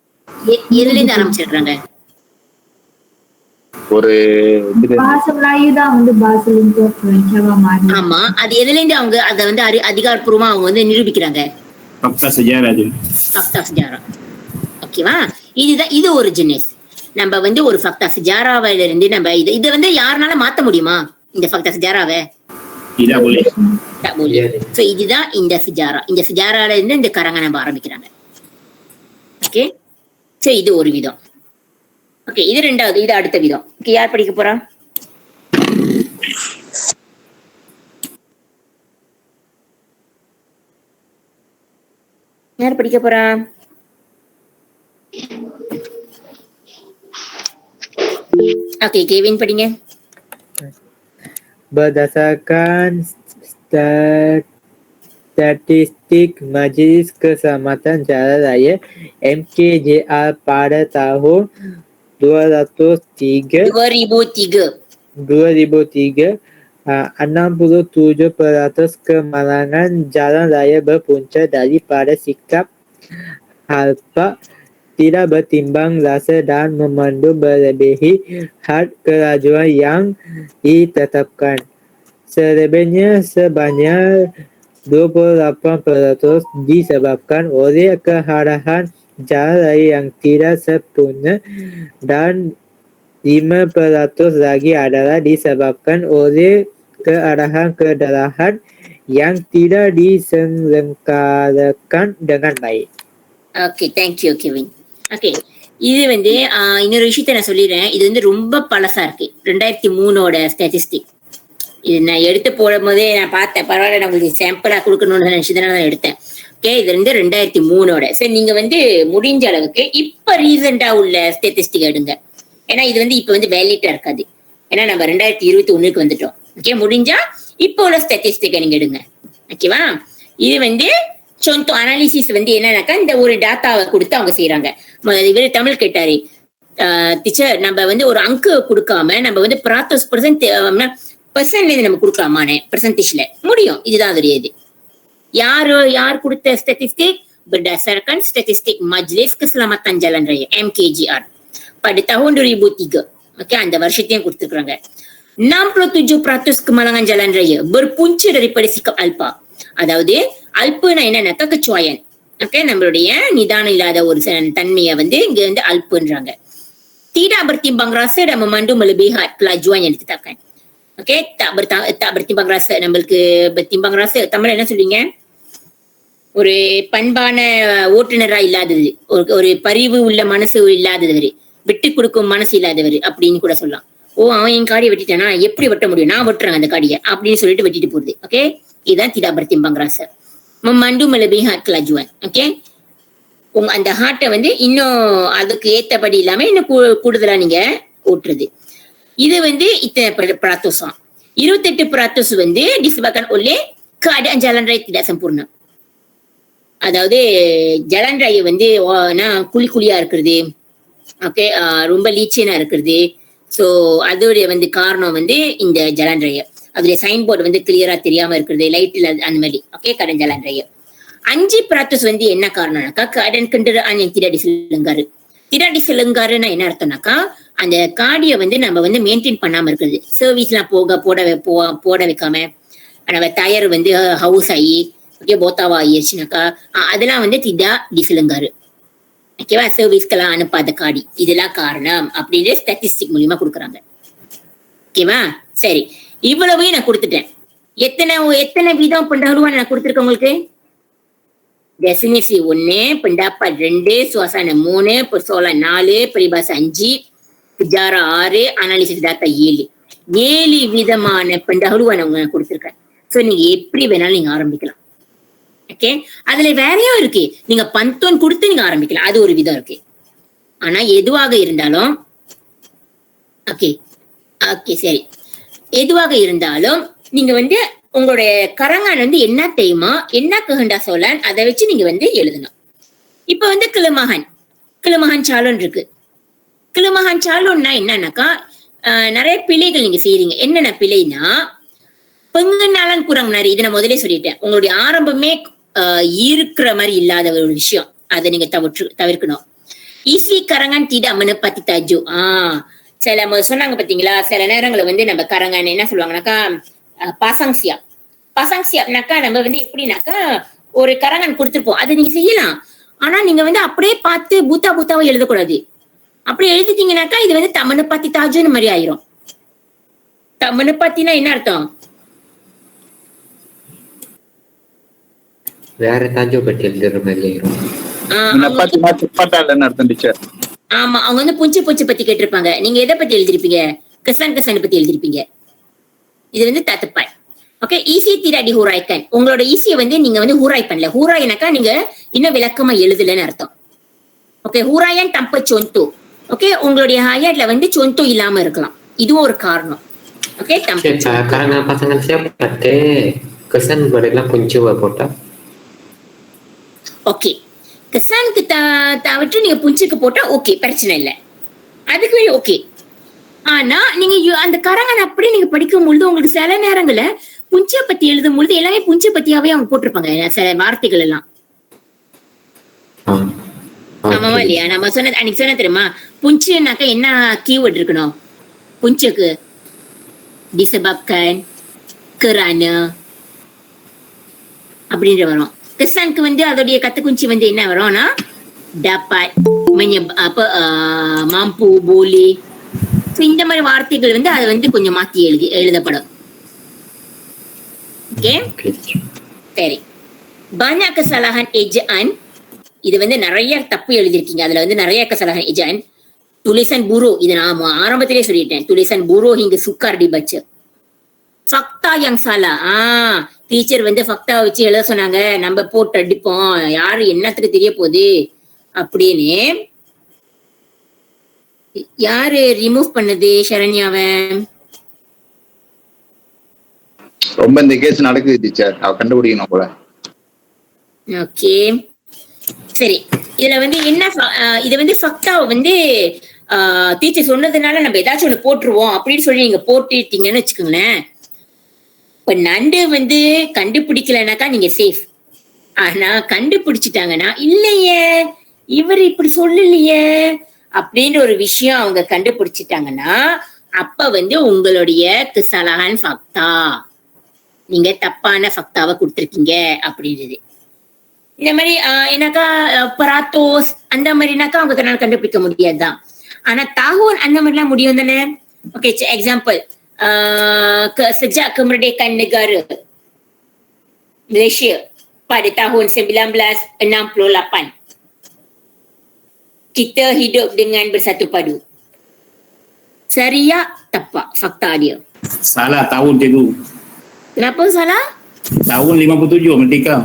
எதுல இருந்து ஆரம்பிச்சிருக்காங்க? ஒரு bahasa Melayu தான் வந்து bahasa lingua franca மாறி. ஆமா, அது எதுல இருந்து அவங்க அத வந்து அதிகாரப்பூர்வமா அவங்க வந்து நிரூபிக்கிறாங்க? fakta sejarah tu. fakta sejarah. ஓகேவா? இது ஒரு ஜெனிஸ். நம்ம வந்து ஒரு fakta sejarah-ல இருந்து நம்ம இத வந்து யாருனால மாத்த முடியுமா இந்த fakta sejarah-வை? Tidak boleh. Tak boleh. So இதுதான் இந்த sejarah. இந்த sejarah-ல இருந்து இந்த கரங்கனை ஆரம்பிக்கிறாங்க. ஓகே, சோ இது ஒரு விதம். ஓகே, இது ரெண்டாவது. இது அடுத்த விதம். ஓகே, யார் படிக்க போறா? யார் படிக்க போறா? ஓகே, Kevin படிங்க. Berdasarkan statistik Majlis Keselamatan Jalan Raya MKJR pada tahun 2003, 67% kemalangan jalan raya berpunca daripada sikap halpa, tidak bertimbang rasa dan memandu melebihi had kelajuan yang ditetapkan. Selebihnya sebanyak 28% disebabkan oleh keadaan jalan raya yang tidak sempurna dan 5% lagi adalah disebabkan oleh keadaan kendaraan yang tidak diselenggarakan dengan baik. Okay, thank you Kevin. Okay, இது வந்து இன்னொரு விஷயத்த நான் சொல்லிடுறேன். இது வந்து ரொம்ப பழசா இருக்கு. 2003 ஸ்டாட்டிஸ்டிக். இது நான் எடுத்து போடும் போதே நான் பார்த்தேன், பரவாயில்ல நம்மளுக்கு சாம்பிளா கொடுக்கணும்னு நினைச்சுதான் நான் எடுத்தேன். ஓகே, இது வந்து 2003. சரி, நீங்க வந்து முடிஞ்ச அளவுக்கு இப்ப ரீசெண்டா உள்ள ஸ்டாட்டிஸ்டிக் எடுங்க. ஏன்னா இது வந்து இப்ப வந்து வேலிட்டா இருக்காது. ஏன்னா நம்ம 2021 வந்துட்டோம். ஓகே, முடிஞ்சா இப்போ உள்ள ஸ்டாட்டிஸ்டிக்கை நீங்க எடுங்க. ஓகேவா? இது வந்து சொந்த அனாலிசிஸ் வந்து என்னன்னாக்கா இந்த ஒரு டேட்டாவை கொடுத்து அவங்க செய்யறாங்க. இவரு தமிழ் கேட்டாரு, டீச்சர் நம்ம வந்து ஒரு அங்கு கொடுக்காம நம்ம வந்து பர்சன்ட்ல நம்ம கொடுக்கலாமானே, பெர்சன்டேஜ்ல முடியும். இதுதான் அது இது. யார் கொடுத்த statistic? Berdasarkan statistik Majlis Keselamatan Jalan Raya MKJR. pada tahun 2003. Okey, அந்த வருஷத்தையும் கொடுத்திருக்காங்க. 67% kemalangan jalan raya berpunca daripada sikap alpa. அதாவது அல்புனா என்னன்னாக்கா kecuaian. ஓகே, நம்மளுடைய நிதானம் இல்லாத ஒரு தன்மையை வந்து இங்க வந்து அல்புன்றாங்க. Tidak bertimbang rasa dan memandu melebihi kelajuan yang ditetapkan. Okey, tak bertimbang rasa. நம்மளுக்கு bertimbang rasa தமிழ்ல என்ன சொல்றீங்க? ஒரு பண்பான ஓட்டுநரா இல்லாதது, ஒரு பரிவு உள்ள மனசு இல்லாதவர், விட்டு கொடுக்கும் மனசு இல்லாதவர் அப்படின்னு கூட சொல்லலாம். ஓ, அவன் என் காடியை வெட்டிட்டானா, எப்படி வெட்ட முடியும், நான் வெட்டுறேன் அந்த காடியை அப்படின்னு சொல்லிட்டு வெட்டிட்டு போறது. ஓகே, இதுதான் tidak bertimbang rasa. memandu melebihi kelajuan. Okay, உங்க அந்த ஹார்ட்டை வந்து இன்னும் அதுக்கு ஏத்தபடி இல்லாம இன்னும் கூடுதலா நீங்க ஓட்டுறது. இது வந்து இத்தனை peratus. 28% வந்து disebabkan oleh keadaan jalan raya tidak sempurna. அதாவது ஜலன் ரaya வந்து குழி குழியா இருக்கிறது, ஓகே, ரொம்ப லீச்சியனா இருக்கிறது. ஸோ அதோடைய வந்து காரணம் வந்து இந்த ஜலன் ரaya. அதோடைய சைன் போர்டு வந்து கிளியரா தெரியாம இருக்கிறது, லைட்ல அந்த மாதிரி. ஓகே, கடன் ஜலன் ரaya. 5% வந்து என்ன காரணம்னாக்கா keadaan kenderaan yang tidak diselenggaru. tidak diselenggaruன்னா என்ன அர்த்தம்னாக்கா அந்த காடியை வந்து நம்ம வந்து மெயின்டைன் பண்ணாம இருக்கிறது. சர்வீஸ்லாம் போட வைக்காம நம்ம டயர் வந்து ஹவுஸ் ஆகி ஓகே போத்தாவா ஆயிடுச்சுனாக்கா அதெல்லாம் வந்து tidak diselenggaru. ஓகேவா, சர்வீஸ்க்கெல்லாம் அனுப்பாத காடி, இதெல்லாம் காரணம் அப்படின்னு ஸ்டாட்டிஸ்டிக் மூலியமா கொடுக்குறாங்க. ஓகேவா, சரி, இவ்வளவையும் நான் கொடுத்துட்டேன். எத்தனை வீதம் pendahuluan நான் கொடுத்துருக்கேன் உங்களுக்கு? definisi 1, pendapat 2, suasana 3, persoalan 4, peribahasa 5, sejarah 6, analisis data 7. 7 விதமான pendahuluan அவங்க நான் கொடுத்துருக்கேன். ஸோ நீங்க எப்படி வேணாலும் நீங்க ஆரம்பிக்கலாம். ஓகே, அதுல வேறையும் இருக்கு, நீங்க பந்தோன் கொடுத்து நீங்க ஆரம்பிக்கலாம், அது ஒரு விதம் இருக்கு. ஆனா எதுவாக இருந்தாலும் ஓகே ஓகே சரி, எதுவாக இருந்தாலும் நீங்க வந்து உங்களுடைய கரங்கான் வந்து என்ன தெரியுமா, என்ன கஹண்டா சோழன், அதை வச்சு நீங்க வந்து எழுதணும். இப்ப வந்து கிளமகான் சாலோன் இருக்கு. கிளமகான் சாலோன்னா என்னன்னாக்கா நிறைய பிழைகள் நீங்க செய்யறீங்க. என்னென்ன பிழைனா, பெங்கனாலன் குரங் நிறைய, இதை நான் முதலே சொல்லிட்டேன். உங்களுடைய ஆரம்பமே இருக்கிற மாதிரி இல்லாத ஒரு விஷயம், அதை நீங்க தவிர்க்கணும். ஈஸி கரங்கான் தீட menepati tajuk. சில சொன்னாங்க பாத்தீங்களா, சில நேரங்களை வந்து நம்ம கரங்கான் என்ன சொல்லுவாங்கன்னாக்கா பாசாங் சியாப்னாக்கா நம்ம வந்து எப்படின்னாக்கா ஒரு கரங்கான் கொடுத்துருப்போம், அதை நீங்க செய்யலாம். ஆனா நீங்க வந்து அப்படியே பார்த்து பூத்தாவை எழுதக்கூடாது. அப்படி எழுதிட்டீங்கன்னாக்கா இது வந்து menepati tajuk மாதிரி ஆயிரும். menepatiனா என்ன அர்த்தம்? வேற தாஜோ பத்தி எழுதுற மாதிரி ஆயிரும். ஆமா, அவங்க வந்து புஞ்சு பத்தி கேட்டிருப்பாங்க. நீங்க எதை பத்தி எழுதிருப்பீங்க? கசான் பத்தி எழுதிருப்பீங்க. இது வந்து தத்துப்பாய். ஓகே, ஈஸி தீராடி ஹூராய்க்கன், உங்களோட ஈஸியை வந்து நீங்க வந்து ஹூராய் பண்ணல. ஹூராய்னாக்கா நீங்க இன்னும் விளக்கமா எழுதலன்னு அர்த்தம். ஓகே, ஹூராயன் தம்ப சொந்தோ. ஓகே, உங்களுடைய ஹையர்ல வந்து சொந்தோ இல்லாம இருக்கலாம், இதுவும் ஒரு காரணம். Okay, karangan pasangan siapa pakai kesan berilah punca போட்டா. ஓகே, கசானுக்கு தவிர்த்து நீங்க புஞ்சுக்கு போட்டா ஓகே, பிரச்சனை இல்லை, அதுக்கு ஓகே. ஆனா நீங்க அந்த கரங்கான் அப்படி நீங்க படிக்கும் பொழுது உங்களுக்கு சில நேரங்கள்ல புஞ்சை பத்தி எழுதும் பொழுது எல்லாமே புஞ்சை பத்தியாவே அவங்க போட்டிருப்பாங்க, சில வார்த்தைகள் எல்லாம். ஆமாவா இல்லையா? நம்ம சொன்னது அன்னைக்கு சொன்ன தெரியுமா, புஞ்சுனாக்கா என்ன கீவேர்ட் இருக்கணும்? புஞ்சுக்கு disebabkan, kerana அப்படின்ற வரும். kesanக்கு வந்து அதோடைய கத்துக்குஞ்சி வந்து என்ன வரும்னா dapat, mampu, boleh. ஸோ இந்த மாதிரி வார்த்தைகள் வந்து அதை வந்து கொஞ்சம் மாத்தி எழுதப்படும். ஓகே, சரி. banyak kesalahan ejaan, இது வந்து நிறைய தப்பு எழுதிருக்கீங்க, அதுல வந்து நிறைய kesalahan ejaan. tulisan buruk, இது நான் ஆரம்பத்திலே சொல்லிட்டேன், tulisan buruk hingga sukar dibaca. fakta yang salah, teacher வந்து ஃபக்டா வச்சு எழுத சொன்னாங்க, நம்ம போட்டு அடிப்போம், யாரு என்னத்துக்கு தெரிய போகுது அப்படின்னு. யாரு ரிமூவ் பண்ணது? சரண்யாவை. ரொம்ப இந்த கேஸ் நடக்குது டீச்சர், அவ கண்டுபிடிக்கணும் போல. ஓகே, சரி. இதுல வந்து என்ன, இது வந்து ஃபக்டாவை வந்து டீச்சர் சொன்னதுனால நம்ம ஏதாச்சும் ஒண்ணு போட்டுருவோம் அப்படின்னு சொல்லி நீங்க போட்டுட்டீங்கன்னு வச்சுக்கோங்களேன். இப்ப நண்டு வந்து கண்டுபிடிக்கலனாக்கா நீங்க சேஃப். ஆனா கண்டுபிடிச்சிட்டாங்கன்னா இல்லையே இவர் இப்படி சொல்லலையே அப்படின்ற ஒரு விஷயம் அவங்க கண்டுபிடிச்சிட்டாங்கன்னா அப்ப வந்து உங்களுடைய kesalahan fakta, நீங்க தப்பான ஃபக்தாவை கொடுத்துருக்கீங்க அப்படின்றது. இந்த மாதிரி என்னக்கா பராத்தோஸ் அந்த மாதிரினாக்கா அவங்க கண்ணால் கண்டுபிடிக்க முடியாதுதான். ஆனா tahun அந்த மாதிரிலாம் முடியும் தானே. Okay, example, sejak kemerdekaan negara Malaysia pada tahun 1968 kita hidup dengan bersatu padu. Saria tepat fakta dia? Salah tahun cikgu. Kenapa salah? Tahun 57 merdeka.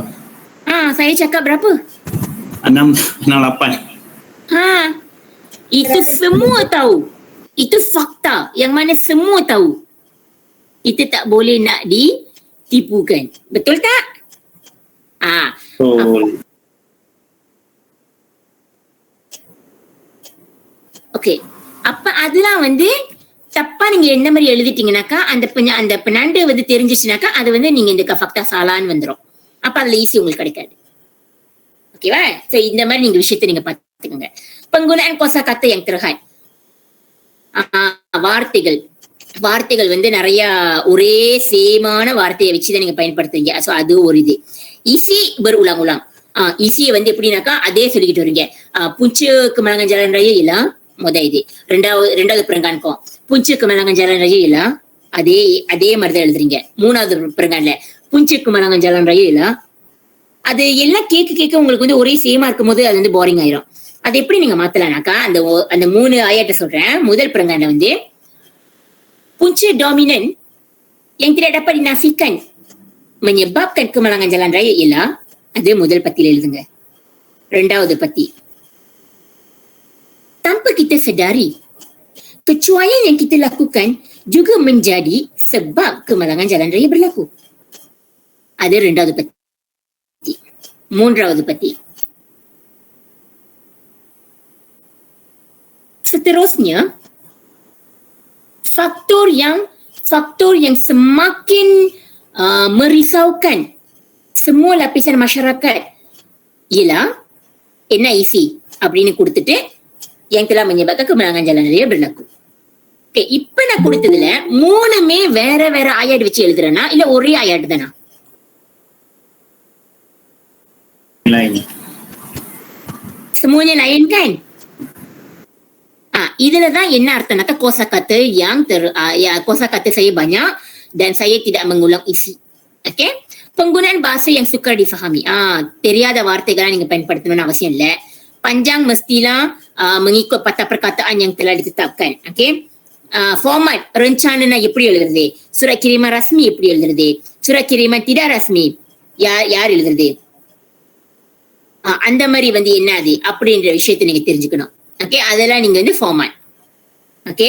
Saya cakap berapa? 68. Itu semua tahu. Itu fakta yang mana semua tahu. Kita tak boleh nak ditipukan. Betul tak? Betul. Okay. அப்ப அதெல்லாம் வந்து தப்பா நீங்க என்ன மாதிரி எழுதிட்டீங்கன்னாக்கா அந்த பெண்ணாண்டு வந்து தெரிஞ்சிச்சுனாக்கா அது வந்து நீங்க இந்த ஃபக்தா சாலான்னு வந்துடும். அப்ப அதுல ஈஸி உங்களுக்கு கிடைக்காது. ஓகேவா? சோ இந்த மாதிரி நீங்க விஷயத்தை நீங்க பார்த்துக்கோங்க. penggunaan kosakata yang terhad. வார்த்தைகள் வந்து நிறைய ஒரே சேமான வார்த்தையை வச்சுதான் நீங்க பயன்படுத்துறீங்க. சோ அது ஒரு இது. isi berulang-ulang. isi வந்து எப்படின்னாக்கா அதே சொல்லிக்கிட்டு வரீங்க. punca kemenangan jalan raya ialah முதல் இது. ரெண்டாவது பிரங்கான்கம் punca kemenangan jalan raya ialah அதே மாதிரிதான் எழுதுறீங்க. மூணாவது பிரங்கான்ல punca kemenangan jalan raya ialah அது எல்லாம் கேட்க உங்களுக்கு வந்து ஒரே சேமா இருக்கும் போது அது வந்து போரிங் ஆயிரும். அது எப்படி நீங்க மாத்தலாம்னாக்கா அந்த 3 ஆயத்தை சொல்றேன். முதல் பிரங்கான்ல வந்து punca dominan yang tidak dapat dinafikan menyebabkan kemenangan jalan raya ialah அது முதல் பத்தியில எழுதுங்க. ரெண்டாவது பத்தி tanpa kita sedari kecuaian yang kita lakukan juga menjadi sebab kemalangan jalan raya berlaku. Ada ரெண்டாவது பத்தி. மூன்றாவது பத்தி. Seterusnya faktor yang semakin merisaukan semua lapisan masyarakat ialah என்ன isi அப்படின்னு கொடுத்துட்டு yang telah menyebabkan kemenangan jalan raya berlaku. Okay, இப்ப நான் கொடுத்ததுல 3மே வேற ஆயாட் வச்சு எழுதுறேனா இல்ல ஒரே ஆயாட் தானா? Lain. Semuanya lain kan? இதுலதான் என்ன அர்த்தம்னாக்கா kosakata yang kosakata saya banyak dan saya tidak mengulang isi. Okay? Penggunaan bahasa yang sukar difahami. தெரியாத வார்த்தைகளை நீங்க பயன்படுத்தணும்னு அவசியம் இல்ல. Panjang mestilah mengikut patah perkataan yang telah ditetapkan. Okay? Format rencana எப்படி எழுதுறது? Surat kiriman rasmi எப்படி எழுதுறது? Surat kiriman tidak rasmi யார் எழுதுறது? அந்த மாதிரி வந்து என்னது அப்படின்ற விஷயத்தை நீங்க தெரிஞ்சுக்கணும். ஓகே, அதெல்லாம் நீங்க வந்து format. Okay,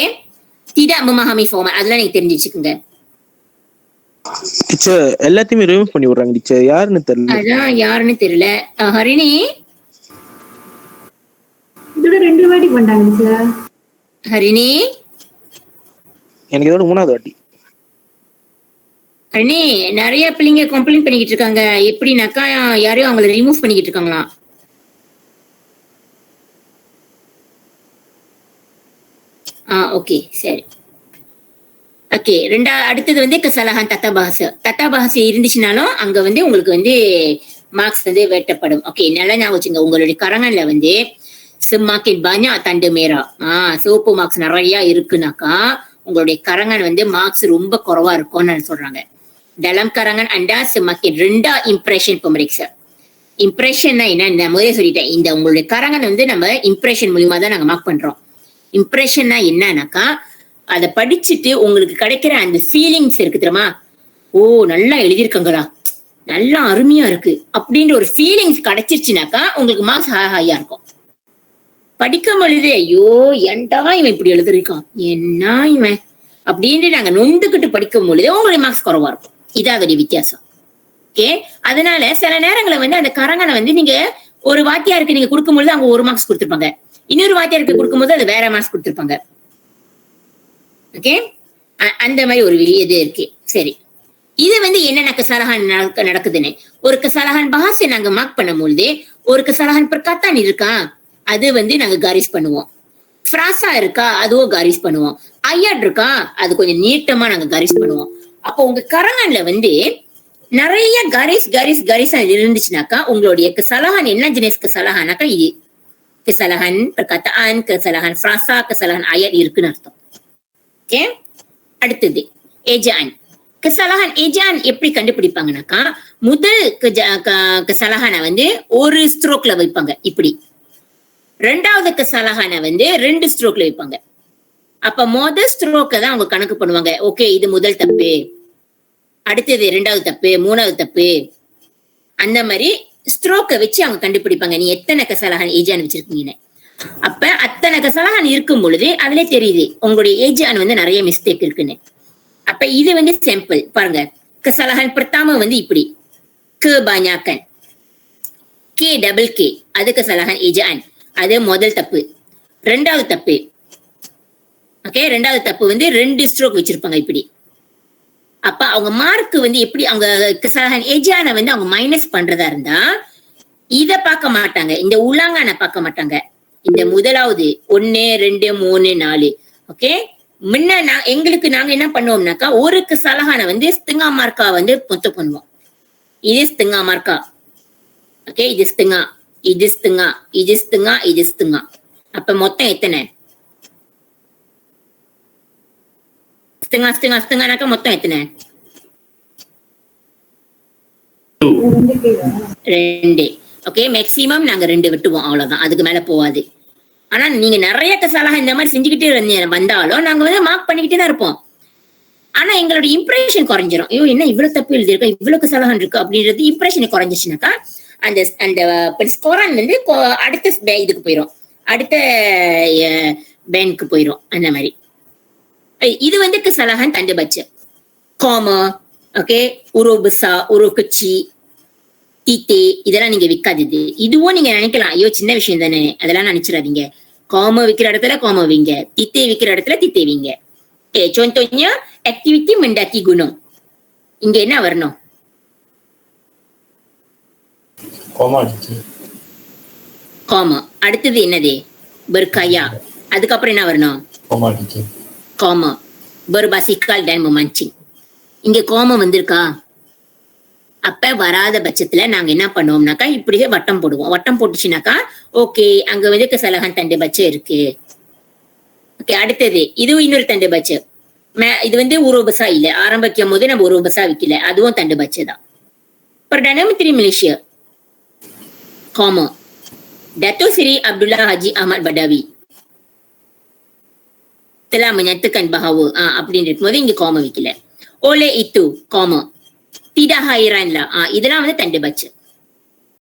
tidak memahami format அதெல்லாம் நீங்க தெரிஞ்சு வச்சுக்கோங்க. டீச்சர் எல்லாத்தையுமே ரிமூவ் பண்ணி விடுறாங்க டீச்சர். யாருன்னு தெரியல. ஹரிணி இதோட 2 வாட்டி பண்ணாங்க டீச்சர். ஹரிணி எனக்கு இதோட 3வது வாட்டி. ஹரிணி நிறைய பிள்ளைங்க கம்ப்ளைண்ட் பண்ணிக்கிட்டு இருக்காங்க. எப்படின்னாக்கா யாரையும் அவங்கள ரிமூவ் பண்ணிக்கிட்டு இருக்காங்களாம். ஓகே சரி. ஓகே, அடுத்தது வந்து kesalahan tata bahasa இருந்துச்சுனாலும் அங்க வந்து உங்களுக்கு வந்து மார்க்ஸ் வந்து வெட்டப்படும். ஓகே, நல்லா ஞாபகம் வச்சுங்க. உங்களுடைய கரங்கன்ல வந்து semakin banyak tanda merah, சிவப்பு மார்க்ஸ் நிறைய இருக்குனாக்கா உங்களுடைய கரங்கன் வந்து மார்க்ஸ் ரொம்ப குறைவா இருக்கும்னு சொல்றாங்க. dalam karangan anda semakin rendah impression pemeriksa. இம்ப்ரெஷன்னா என்ன? நான் முதல்ல சொல்லிட்டேன். இந்த உங்களுடைய கரங்கன் வந்து நம்ம இம்ப்ரெஷன் மூலியமா தான் நாங்க மார்க் பண்றோம். இம்ப்ரெஷன்னா என்னன்னாக்கா அதை படிச்சுட்டு உங்களுக்கு கிடைக்கிற அந்த ஃபீலிங்ஸ் இருக்கு தெரியுமா? ஓ நல்லா எழுதியிருக்காங்களா, நல்லா அருமையா இருக்கு அப்படின்ற ஒரு ஃபீலிங்ஸ் கிடைச்சிருச்சுனாக்கா உங்களுக்கு மார்க்ஸ் ஹையா இருக்கும். படிக்கும் பொழுது ஐயோ ஏன்டா இவன் இப்படி எழுதிருக்கான், என்ன இவன் அப்படின்ட்டு நாங்க நொந்துக்கிட்டு படிக்கும் பொழுது உங்களுடைய மார்க்ஸ் குறைவா இருக்கும். இதான் அதோடைய வித்தியாசம். ஓகே, அதனால சில நேரங்களை வந்து அந்த கரங்கனை வந்து நீங்க ஒரு வாத்தியாருக்கு நீங்க கொடுக்கும்பொழுது அவங்க 1 மார்க்ஸ் கொடுத்துருப்பாங்க, இன்னொரு வாத்தியாருக்கு கொடுக்கும்போது அது வேற மார்க்ஸ் கொடுத்துருப்பாங்க. ஓகே, அந்த மாதிரி ஒரு இது இருக்கு. சரி, இது வந்து என்ன kesalahan நடக்குதுன்னு ஒரு kesalahan bahasa நாங்க மார்க் பண்ணும்பொழுது ஒரு kesalahan perkataan இருக்கா அது வந்து நாங்க garis பண்ணுவோம். ஃப்ராசா இருக்கா, அதுவும் காரிஸ் பண்ணுவோம். ஐயாட் இருக்கா, அது கொஞ்சம் நீட்டமா நாங்க காரிஸ் பண்ணுவோம். அப்போ உங்க கரங்கன்ல வந்து நிறைய garis இருந்துச்சுனாக்கா உங்களுடைய kesalahan என்ன jenis kesalahan-னாக்கா இது kesalahan perkataan, kesalahan frasa, kesalahan ayat இருக்குன்னு அர்த்தம். ஓகே, அடுத்தது ejaan. kesalahan ejaan எப்படி கண்டுபிடிப்பாங்கனாக்கா முதல் kesalahan வந்து ஒரு ஸ்ட்ரோக்ல வைப்பாங்க இப்படி. ரெண்டாவது kesalahan வந்து 2 ஸ்ட்ரோக்ல வைப்பாங்க. அப்ப முதல் ஸ்ட்ரோக்க தான் அவங்க கணக்கு பண்ணுவாங்க. ஓகே, இது முதல் தப்பு, அடுத்தது 2வது தப்பு, 3வது தப்பு, அந்த மாதிரி ஸ்ட்ரோக்கை வச்சு அவங்க கண்டுபிடிப்பாங்க நீ எத்தனை kesalahan ejaan வச்சிருக்கீங்கன்னு. அப்ப அத்தனை kesalahan இருக்கும் பொழுது அதுல தெரியுது உங்களுடைய ejaan வந்து நிறைய மிஸ்டேக் இருக்குன்னு. அப்ப இது வந்து சாம்பிள் பாருங்க. kesalahan pertama வந்து இப்படி kebanyakan, k அது kesalahan ejaan, அது முதல் தப்பு. ரெண்டாவது தப்பு, ஓகே, ரெண்டாவது தப்பு வந்து 2 ஸ்ட்ரோக் வச்சிருப்பாங்க இப்படி. அப்ப அவங்க மார்க் வந்து எப்படி அவங்க kesalahan ejaan வந்து அவங்க மைனஸ் பண்றதா இருந்தா இத பார்க்க மாட்டாங்க, இந்த உலாங்கான பார்க்க மாட்டாங்க. இந்த முதலாவது 1 2 3 4 ஓகே. முன்ன எங்களுக்கு நாங்க என்ன பண்ணுவோம்னாக்கா ஒரு kesalahan வந்து setengah மார்க்கா வந்து மொத்தம் பண்ணுவோம். இது setengah மார்க்கா, ஓகே, இது setengah, இது setengah, இது setengah, இது setengah. அப்ப மொத்தம் எத்தனை? setengah மொத்தம் எத்தனை? 2. ஓகே, மேக்சிமம் நாங்க 2 விட்டுவோம், அவ்வளவுதான், அதுக்கு மேல போவாது. ஆனா நீங்க நிறைய kesalahan இந்த மாதிரி செஞ்சுக்கிட்டே வந்தாலும் நாங்க வந்து மார்க் பண்ணிக்கிட்டே தான் இருப்போம். ஆனா எங்களோட இம்ப்ரெஷன் குறைஞ்சிரும். ஐயோ என்ன இவ்வளவு தப்பு எழுதிருக்கா, இவ்வளவு kesalahan இருக்கு அப்படின்றது இம்ப்ரெஷன் குறைஞ்சிச்சுனாக்கா அந்த அந்த ஸ்கோரன் வந்து அடுத்த இதுக்கு போயிடும், அடுத்த பேங்க்கு போயிடும். அந்த மாதிரி இது வந்து kesalahan tanda baca. Koma, okay, huruf besar, huruf kecil, titik, இதெல்லாம் நீங்க விக்காதது. இதுவும் நீங்க நினைக்கலாம் ஐயோ சின்ன விஷயம் தானே, அதெல்லாம் நினைச்சிடாதீங்க. காமா விக்கிற இடத்துல காமா வைங்க, தித்தை விக்கிற இடத்துல தித்தை வைங்க. contohnya aktiviti mendaki gunung. இங்க என்ன வரணும்? Koma. காமா. அடுத்தது என்னது? berkaya. அதுக்கப்புறம் என்ன வரணும்? Koma. berbasikal dan memancing. இங்க கோமா வந்திருக்கா? அப்ப வராத பட்சத்துல நாங்க என்ன பண்ணுவோம்னாக்கா இப்படியே வட்டம் போடுவோம். வட்டம் போட்டுச்சுனாக்கா ஓகே, அங்க வந்து kesalahan tanda baca இருக்கு. ஓகே, அடுத்தது இதுவும் இன்னொரு tanda baca. இது வந்து huruf besar இல்ல, ஆரம்பிக்கும் போது நம்ம huruf besar வைக்கல, அதுவும் tanda baca தான். Perdana Menteri Malaysia Koma Datuk Seri Abdullah Haji Ahmad Badawi telah menyatakan bahawa அப்படின்னு இருக்கும்போது இங்க காமா வைக்கல. oleh itu, comma. tidak hairanlah, இதெல்லாம் வந்து tanda baca.